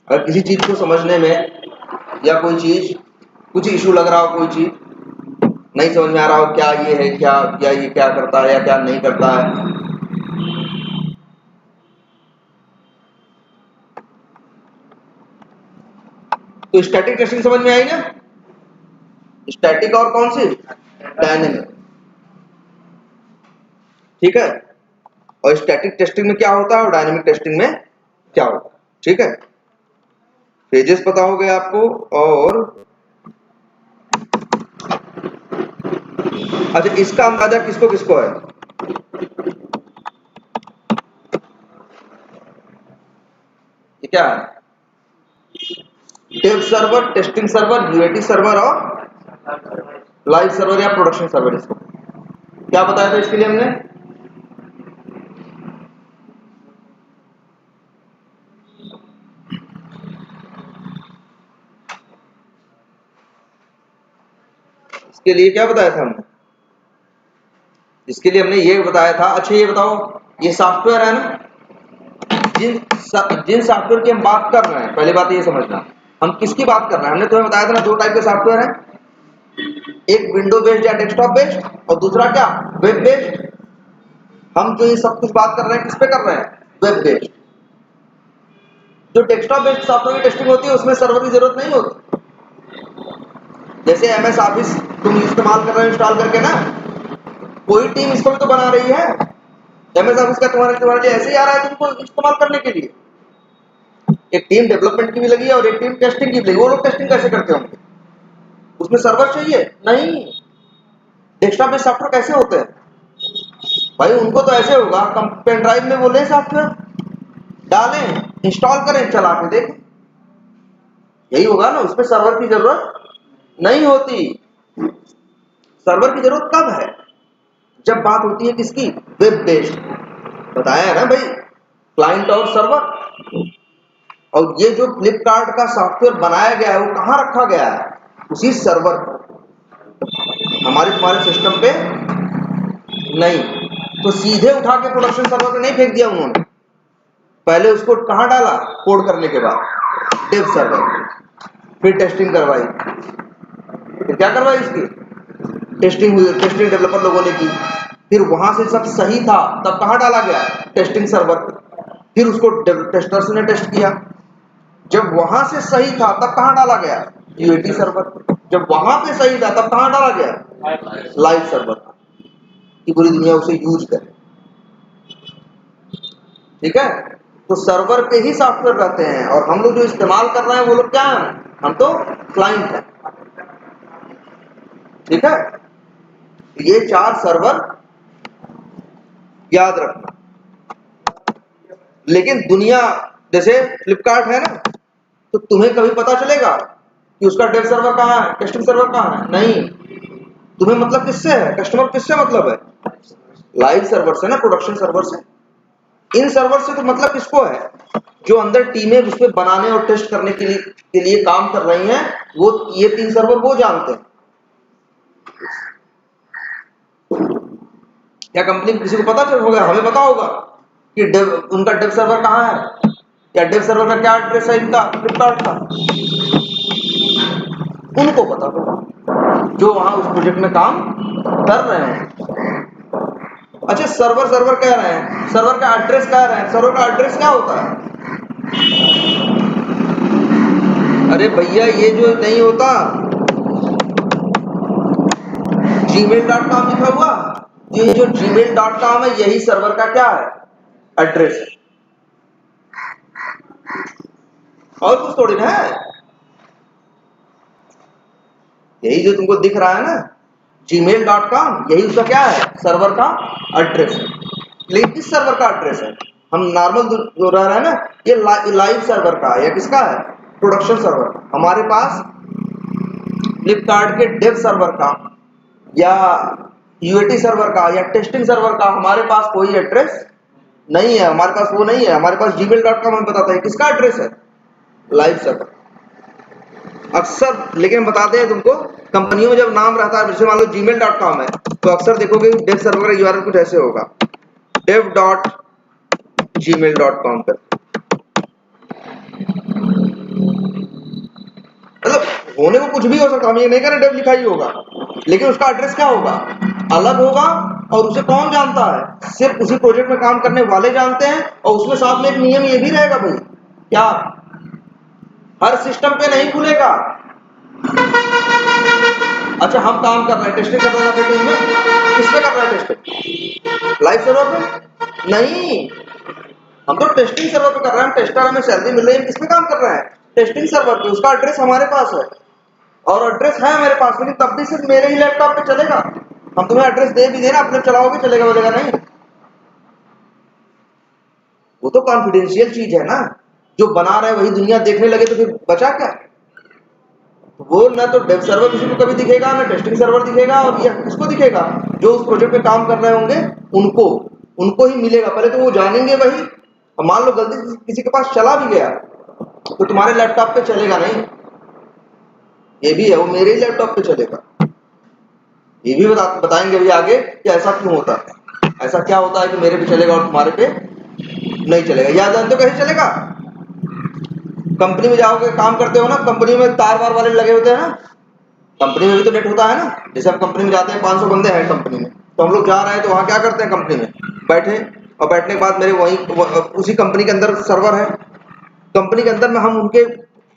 [SPEAKER 1] अगर किसी चीज को समझने में या कोई चीज कुछ इशू लग रहा हो, कोई चीज नहीं समझ में आ रहा हो, क्या ये है, क्या क्या ये क्या करता है या क्या नहीं करता है, तो स्टैटिक टेस्टिंग समझ में आई ना? स्टैटिक और कौन सी? डायनेमिक। ठीक है, और स्टैटिक टेस्टिंग में क्या होता है और डायनेमिक टेस्टिंग में क्या होता है। ठीक है, पेजेस पता हो गए आपको। और अच्छा, इसका अंदाजा किसको किसको है? ये क्या है? Dev server, testing server, UAT server और लाइव सर्वर या प्रोडक्शन सर्वर। इसको क्या बताया था इसके लिए हमने? इसके लिए क्या बताया था हमने? इसके लिए हमने ये बताया था। अच्छा ये बताओ, ये सॉफ्टवेयर है ना, जिन सॉफ्टवेयर की हम बात कर रहे हैं, पहली बात ये समझना हम किसकी बात कर रहे हैं। हमने तुम्हें बताया था ना, दो टाइप के सॉफ्टवेयर हैं, एक विंडो बेस्ड या डेस्कटॉप बेस्ड, और दूसरा क्या? Web based. हम जो ये सब कुछ बात कर रहे हैं किस पे कर रहे हैं? Web based. जो डेस्कटॉप बेस्ड सॉफ्टवेयर की टेस्टिंग होती है उसमें सर्वर की जरूरत नहीं होती। जैसे एमएस ऑफिस तुम इस्तेमाल कर रहे हो इंस्टॉल करके ना, कोई टीम इसको भी तो बना रही है। एमएस ऑफिस का तुम्हारे लिए ऐसे ही आ रहा है तुमको इस्तेमाल करने के लिए। एक टीम डेवलपमेंट की भी लगी है और एक टीम टेस्टिंग की भी लगी। वो लोग टेस्टिंग कैसे करते होंगे? उसमें सर्वर चाहिए? नहीं। डेस्कटॉप बेस्ड सॉफ्टवेयर कैसे होते हैं भाई? उनको तो ऐसे होगा, पेन ड्राइव में बोले सॉफ्टवेयर डालें, इंस्टॉल करें, चला के देखें, यही होगा ना। उसमें सर्वर की जरूरत नहीं होती। सर्वर की जरूरत कब है? जब बात होती है किसकी? Web based. बताया है ना भाई, क्लाइंट और सर्वर। और ये जो फ्लिपकार्ट का सॉफ्टवेयर बनाया गया है वो कहां रखा गया है? उसी सर्वर पर, हमारे तुम्हारे सिस्टम पे नहीं। तो सीधे उठा के प्रोडक्शन सर्वर पे नहीं फेंक दिया उन्होंने, पहले उसको कहां डाला? कोड करने के बाद डेव सर्वर, फिर टेस्टिंग करवाई, फिर क्या करवाई? इसकी टेस्टिंग हुई, टेस्टिंग डेवलपर लोगों ने की, फिर वहां से सब सही था तब कहां डाला गया? टेस्टिंग सर्वर पे, फिर उसको टेस्टर्स ने टेस्ट किया, जब वहां से सही था तब कहां डाला गया? यूएटी सर्वर पे, जब वहां पे सही था तब कहां डाला गया? लाइव सर्वर, कि पूरी दुनिया उसे यूज करे। ठीक है, तो सर्वर पे ही सॉफ्टवेयर रहते हैं, और हम लोग जो इस्तेमाल कर रहे हैं वो लोग क्या है? हम तो क्लाइंट हैं। ठीक है, ये 4 सर्वर याद रखना। लेकिन दुनिया जैसे फ्लिपकार्ट है ना, तो तुम्हें कभी पता चलेगा कि उसका डेव सर्वर कहाँ है, टेस्टिंग सर्वर कहाँ है? नहीं। तुम्हें मतलब किससे है? कस्टमर किससे मतलब है? लाइव सर्वर से ना, प्रोडक्शन सर्वर से। इन सर्वर से तो मतलब किसको है, जो अंदर टीमें उस पर बनाने और टेस्ट करने के लिए काम कर रही हैं, वो ये 3 सर्वर वो जानते हैं। क्या कंपनी किसी को पता चल होगा, हमें पता होगा कि उनका डेव सर्वर कहाँ है, या डेव सर्वर का क्या एड्रेस है इनका फ्लिपकार्ट का, उनको पता होगा जो वहां उस प्रोजेक्ट में काम कर रहे हैं। अच्छा, सर्वर कह रहे हैं, सर्वर का एड्रेस कह रहे हैं, सर्वर का एड्रेस क्या होता है? अरे भैया ये जो नहीं होता gmail.com लिखा हुआ, ये जो gmail.com है यही सर्वर का क्या है, एड्रेस है, और कुछ थोड़ी ना है। यही जो तुमको दिख रहा है ना gmail.com, यही उसका क्या है, सर्वर का एड्रेस है। लेकिन किस सर्वर का एड्रेस है, हम नॉर्मल जो रह रहा है ना, ये लाइव सर्वर का है या किसका है, प्रोडक्शन सर्वर। हमारे पास फ्लिपकार्ट के डेव सर्वर का या यूएटी सर्वर का या टेस्टिंग सर्वर का हमारे पास कोई एड्रेस नहीं है, हमारे पास वो नहीं है। हमारे पास gmail.com हमें बताता है किसका एड्रेस है, लाइव सर्वर। अक्सर लेकिन बताते हैं तुमको, कंपनियों में जब नाम रहता है, जैसे मान लो gmail.com है, तो अक्सर देखोगे डेव सर्वर का यूआरएल कुछ ऐसे होगा, dev.gmail.com पर। मतलब होने को कुछ भी हो सकता, हम ये नहीं कह रहे डेव लिखा ही होगा, लेकिन उसका एड्रेस क्या होगा, अलग होगा। और उसे कौन जानता है, सिर्फ उसी प्रोजेक्ट में काम करने वाले जानते हैं। और उसमें साथ में एक नियम ये भी रहेगा भाई, क्या हर सिस्टम पे नहीं खुलेगा। अच्छा, हम काम कर रहे हैं, टेस्टिंग कर रहे हैं अपनी टीम में, किस पे कर रहे हैं टेस्टिंग, लाइव सर्वर पे नहीं, हम तो टेस्टिंग सर्वर पे कर रहे हैं। टेस्टर हमें सैलरी मिल रही है, किस पे काम कर रहे हैं, टेस्टिंग सर्वर पे। उसका एड्रेस हमारे पास है और एड्रेस है मेरे पास, लेकिन तब भी सिर्फ मेरे ही लैपटॉप पे चलेगा। हम तुम्हें एड्रेस दे भी देना, अपने चलाओगे, चलेगा बोलेगा नहीं, वो तो कॉन्फिडेंशियल चीज है ना। जो बना रहे वही दुनिया देखने लगे तो फिर बचा क्या। वो ना तो डेव सर्वर किसी को कभी दिखेगा, ना टेस्टिंग सर्वर दिखेगा, और ये किसको दिखेगा, जो उस प्रोजेक्ट पे काम कर रहे होंगे उनको उनको ही मिलेगा। पहले तो वो जानेंगे वही। और मान लो गलती से किसी के पास चला भी गया तो तुम्हारे लैपटॉप पे चलेगा नहीं, ये भी है, वो मेरे ही लैपटॉप पे चलेगा। ये भी बताएंगे अभी आगे कि ऐसा क्यों होता है, ऐसा क्या होता है कि मेरे पे चलेगा और तुम्हारे पे नहीं चलेगा। याद जानते हो कैसे चलेगा, कंपनी में जाओगे, काम करते हो ना, कंपनी में तार वार वाले लगे होते हैं ना, कंपनी में भी तो नेट होता है ना। जैसे हम कंपनी में जाते हैं, 500 बंदे हैं कंपनी में, तो हम लोग जा रहे हैं तो वहां क्या करते हैं, कंपनी में बैठे, और बैठने के बाद मेरे वहीं उसी कंपनी के अंदर सर्वर है, कंपनी के अंदर में हम उनके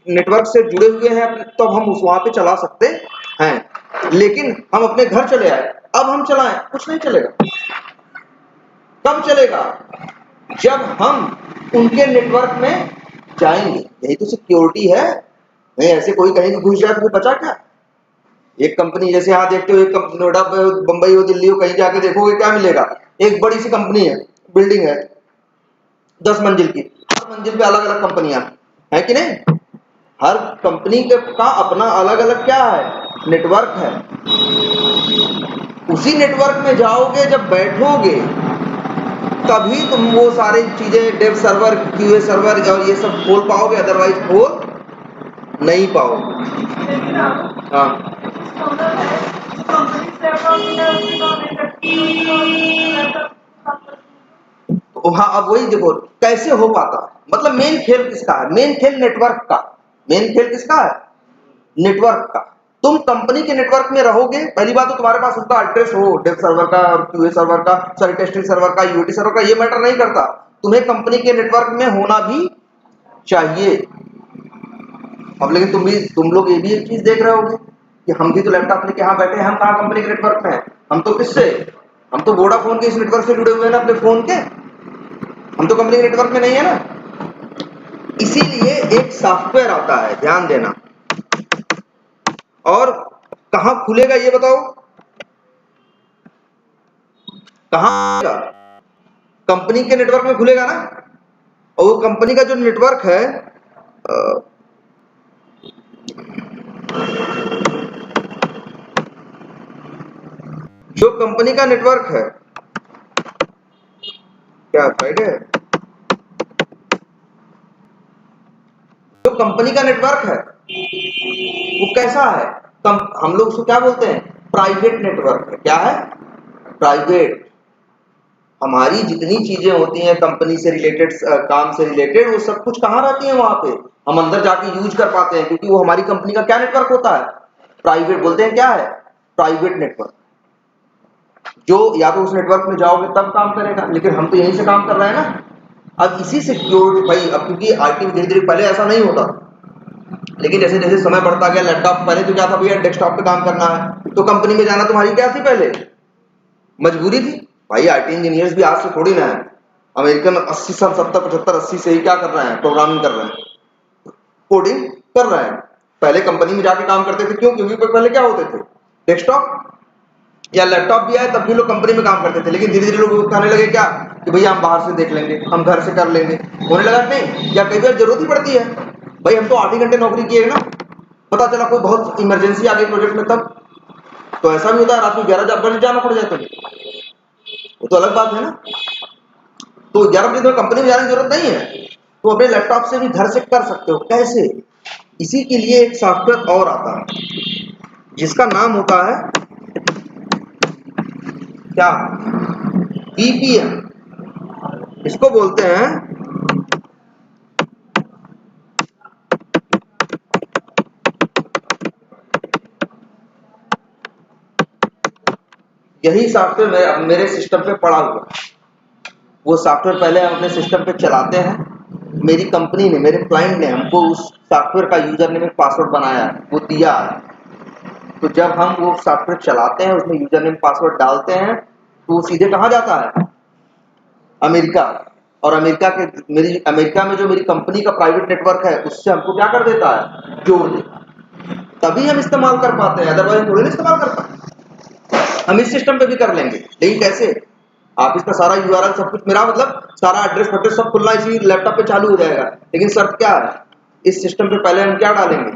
[SPEAKER 1] नेटवर्क से जुड़े हुए हैं, तो हम उस वहां पे चला सकते हैं। लेकिन हम अपने घर चले आए, अब हम चलाएं, कुछ नहीं चलेगा। कब चलेगा, जब हम उनके नेटवर्क में जाएंगे। यही तो सिक्योरिटी है। नहीं ऐसे कोई कहीं घुस जाए तो बचा क्या। एक कंपनी जैसे यहाँ देखते हो, एक नोएडा, बंबई हो, दिल्ली हो, कहीं जाके देखोगे क्या मिलेगा, एक बड़ी सी कंपनी है, बिल्डिंग है 10 मंजिल की, हर मंजिल पे अलग अलग कंपनियां है कि नहीं। हर कंपनी का अपना अलग अलग क्या है, नेटवर्क है। उसी नेटवर्क में जाओगे, जब बैठोगे तभी तुम वो सारी चीजें, डेव सर्वर, क्यूए सर्वर और ये सब खोल पाओगे, अदरवाइज खोल नहीं पाओगे। हाँ, हाँ, अब वही देखो कैसे हो पाता। मतलब मेन खेल किसका है, मेन खेल नेटवर्क का। मेन खेल किसका है, नेटवर्क का। तुम कंपनी के नेटवर्क में रहोगे, पहली बात तो तुम्हारे पास उसका एड्रेस हो, डेव सर्वर का और क्यूए सर्वर का, सॉरी टेस्टिंग सर्वर का, यूएटी सर्वर का, ये मैटर नहीं करता। तुम्हें कंपनी के नेटवर्क में होना भी चाहिए। अब लेकिन तुम लोग ये भी एक चीज देख रहे होगे कि हम भी तो लैपटॉप लेके यहाँ बैठे हैं, हम कहाँ कंपनी के नेटवर्क में हैं, हम तो किससे, हम तो वोडाफोन के इस नेटवर्क से जुड़े हुए हैं ना, अपने फोन के, हम तो कंपनी के नेटवर्क में नहीं है ना। इसीलिए एक सॉफ्टवेयर आता है, ध्यान देना। और कहां खुलेगा ये बताओ, कहां, कंपनी के नेटवर्क में खुलेगा ना। और वो कंपनी का जो नेटवर्क है, जो कंपनी का नेटवर्क है, क्या साइड है, कंपनी का नेटवर्क है वो कैसा है, हम लोग उसको क्या बोलते हैं, प्राइवेट नेटवर्क है। क्या है, प्राइवेट। हमारी जितनी चीजें होती हैं कंपनी से रिलेटेड, काम से रिलेटेड, वो सब कुछ कहाँ रहती है, वहां पे हम अंदर जाके यूज कर पाते हैं, क्योंकि वो हमारी कंपनी का क्या नेटवर्क होता है, प्राइवेट बोलते हैं। क्या है, प्राइवेट नेटवर्क। जो या तो उस नेटवर्क में जाओगे तब काम करेगा, लेकिन हम तो यहीं से काम कर रहे हैं ना। अब इसी सिक्योरिटी भाई, अब क्योंकि आईटी धीरे धीरे, पहले ऐसा नहीं होता, लेकिन जैसे जैसे समय बढ़ता गया, लैपटॉप, पहले तो क्या था भैया, डेस्कटॉप पे काम करना है तो कंपनी में जाना तुम्हारी क्या थी, पहले मजबूरी थी भाई। आईटी इंजीनियर्स भी आज से थोड़ी ना है, अमेरिका में 80 साल, 70, 75, 80 से ही क्या कर रहे हैं, प्रोग्रामिंग कर रहे हैं, कोडिंग कर रहे हैं। पहले कंपनी में जाके काम करते थे, क्यों, क्योंकि पहले क्या होते थे, डेस्कटॉप या लैपटॉप भी आए तब भी लोग कंपनी में काम करते थे, लेकिन धीरे धीरे लोग कहने लगे क्या कि भैया हम बाहर से देख लेंगे, हम घर से कर लेंगे। होने लगा नहीं, या कई बार जरूरत ही पड़ती है भाई, हम तो 8 ही घंटे नौकरी किए ना, पता चला कोई बहुत इमरजेंसी आ गई प्रोजेक्ट में, तब तो ऐसा भी होता है, रात में 11 बजे जाना पड़ जाता है, वो तो अलग बात है ना। तो 11 बजे तो कंपनी में जाने की जरूरत नहीं है, तो अपने लैपटॉप से भी घर से कर सकते हो। कैसे, इसी के लिए एक सॉफ्टवेयर और आता है जिसका नाम होता है क्या, VPN, इसको बोलते हैं यही सॉफ्टवेयर मेरे सिस्टम पे पड़ा हुआ। वो सॉफ्टवेयर पहले हम अपने सिस्टम पे चलाते हैं, मेरी कंपनी ने, मेरे क्लाइंट ने हमको उस सॉफ्टवेयर का यूजर नेम पासवर्ड बनाया, वो दिया। तो जब हम वो सॉफ्टवेयर चलाते हैं, उसमें यूजर नेम पासवर्ड डालते हैं, तो वो सीधे कहाँ जाता है, अमेरिका। और अमेरिका में जो मेरी कंपनी का प्राइवेट नेटवर्क है, उससे हमको क्या कर देता है, जोड़ देता है। तभी हम इस्तेमाल कर पाते हैं, अदरवाइज थोड़ी ना इस्तेमाल कर पाते। हम इस सिस्टम पे भी कर लेंगे, लेकिन कैसे, आप इसका सारा यूआरएल सब कुछ, मेरा मतलब सारा एड्रेस फड्रेस सब खुलना इसी लैपटॉप पे चालू हो जाएगा, लेकिन शर्त क्या है, इस सिस्टम पे पहले हम क्या डालेंगे,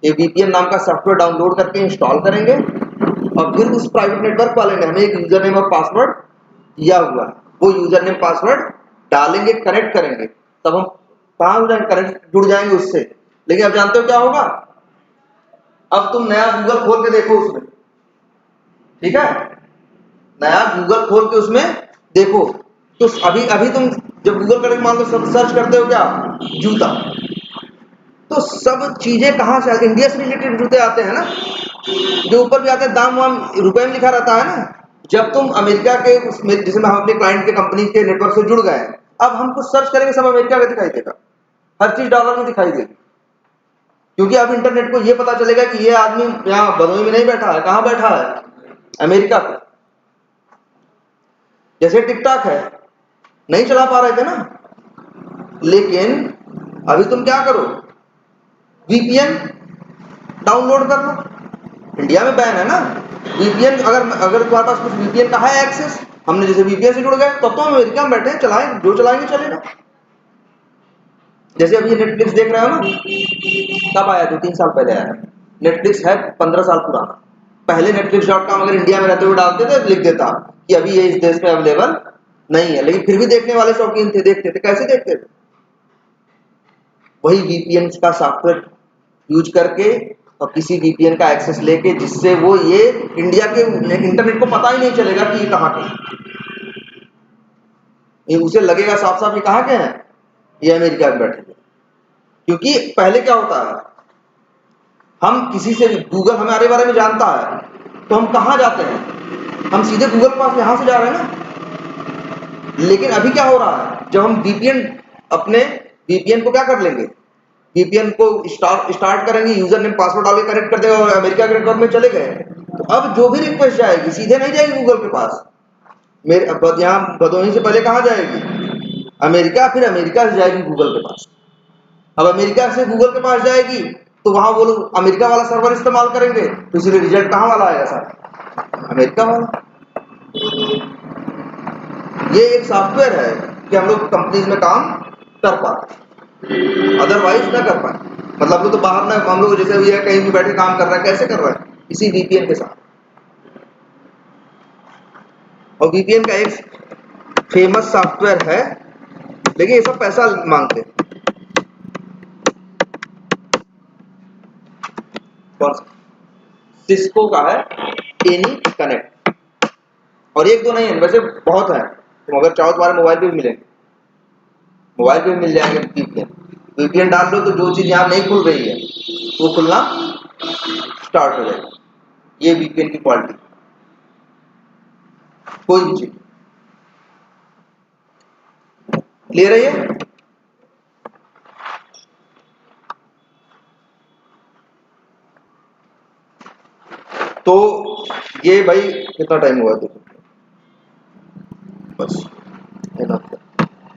[SPEAKER 1] ये VPN नाम का सॉफ्टवेयर डाउनलोड करके इंस्टॉल करेंगे, और फिर उस प्राइवेट नेटवर्क वाले ने हमें एक यूजर नेम और पासवर्ड दिया हुआ है, वो यूजर नेम पासवर्ड डालेंगे, कनेक्ट करेंगे, तब हम कहाँ हो जाएंगे, कनेक्ट जुड़ जाएंगे उससे। लेकिन अब जानते हो क्या होगा, अब तुम नया गूगल खोल के देखो उसमें, ठीक है, नया गूगल खोल के उसमें देखो, तो अभी अभी तुम जब गूगल करके मान लो सर्च करते हो क्या, जूता, तो सब चीजें कहां से, इंडिया से रिलेटेड जूते आते हैं ना, जो ऊपर भी आते हैं, दाम वाम रुपए में लिखा रहता है ना। जब तुम अमेरिका के उसमें, जिसमें हम अपने क्लाइंट के कंपनी के नेटवर्क से जुड़ गए, अब हम कुछ सर्च करेंगे सब अमेरिका का दिखाई देगा, हर चीज डॉलर में दिखाई देगी, क्योंकि अब इंटरनेट को ये पता चलेगा कि ये आदमी यहाँ बदोई में नहीं बैठा है, कहाँ बैठा है, अमेरिका पे। जैसे टिकटॉक है, नहीं चला पा रहे थे ना, लेकिन अभी तुम क्या करो, VPN डाउनलोड कर लो, इंडिया में बैन है ना VPN। अगर तुम्हारे पास कुछ VPN का है एक्सेस, हमने जैसे VPN से जुड़ गए, तब तो हम अमेरिका में बैठे हैं, चलाएं, जो चलाएंगे चलेगा। जैसे अभी ये नेटफ्लिक्स देख रहे हो ना, कब आया, 2-3 साल पहले आया, नेटफ्लिक्स है 15 साल पुराना। पहले netflix.com अगर इंडिया में रहते हुए डालते थे, लिख देता कि अभी ये इस देश में अवेलेबल नहीं है, लेकिन फिर भी देखने वाले शौकीन थे, देखते थे। कैसे देखते थे, वही VPN का सॉफ्टवेयर यूज करके और किसी VPN का एक्सेस लेके, जिससे वो ये इंडिया के इंटरनेट को पता ही नहीं चलेगा कि ये कहाँ के, ये उसे लगेगा साफ साफ ये कहाँ के हैं, ये अमेरिका में बैठे हैं। क्योंकि पहले क्या होता है, हम किसी से, गूगल हमारे बारे में जानता है, तो हम कहाँ जाते हैं, हम सीधे गूगल के पास यहां से जा रहे हैं ना। लेकिन अभी क्या हो रहा है, जब हम अपने VPN को क्या कर लेंगे, VPN को स्टार्ट करेंगे, यूजर नेम पासवर्ड डाल के कनेक्ट कर देगा और अमेरिका के नेटवर्क में चले गए, तो अब जो भी रिक्वेस्ट जाएगी सीधे नहीं जाएगी गूगल के पास, मेरे यहाँ भदोही से पहले कहाँ जाएगी, अमेरिका, फिर अमेरिका से जाएगी गूगल के पास। अब अमेरिका से गूगल के पास जाएगी, तो वहां वो लोग अमेरिका वाला सर्वर इस्तेमाल करेंगे, तो इसलिए रिजल्ट कहाँ वाला आएगा सर, अमेरिका वाला। ये एक सॉफ्टवेयर है कि हम लोग कंपनीज में काम कर पाते, अदरवाइज ना कर पाए। मतलब तो बाहर ना, हम लोग जैसे भी है कहीं भी बैठे काम कर रहा है, कैसे कर रहा है, इसी VPN के साथ। और VPN का एक फेमस सॉफ्टवेयर है, लेकिन ये सब पैसा मांगते हैं। कौन सा? सिस्को का है एनी कनेक्ट, और एक दो नहीं है वैसे, बहुत है। तुम अगर चाहो तुम्हारे मोबाइल पे भी मिलेंगे, मोबाइल पे भी मिल जाएंगे वीपीएन। वीपीएन डाल लो तो जो चीज यहाँ नहीं खुल रही है वो खुलना स्टार्ट हो जाएगी। ये वीपीएन की क्वालिटी, कोई भी चीज क्लियर है ये? तो ये भाई कितना टाइम हुआ देखो,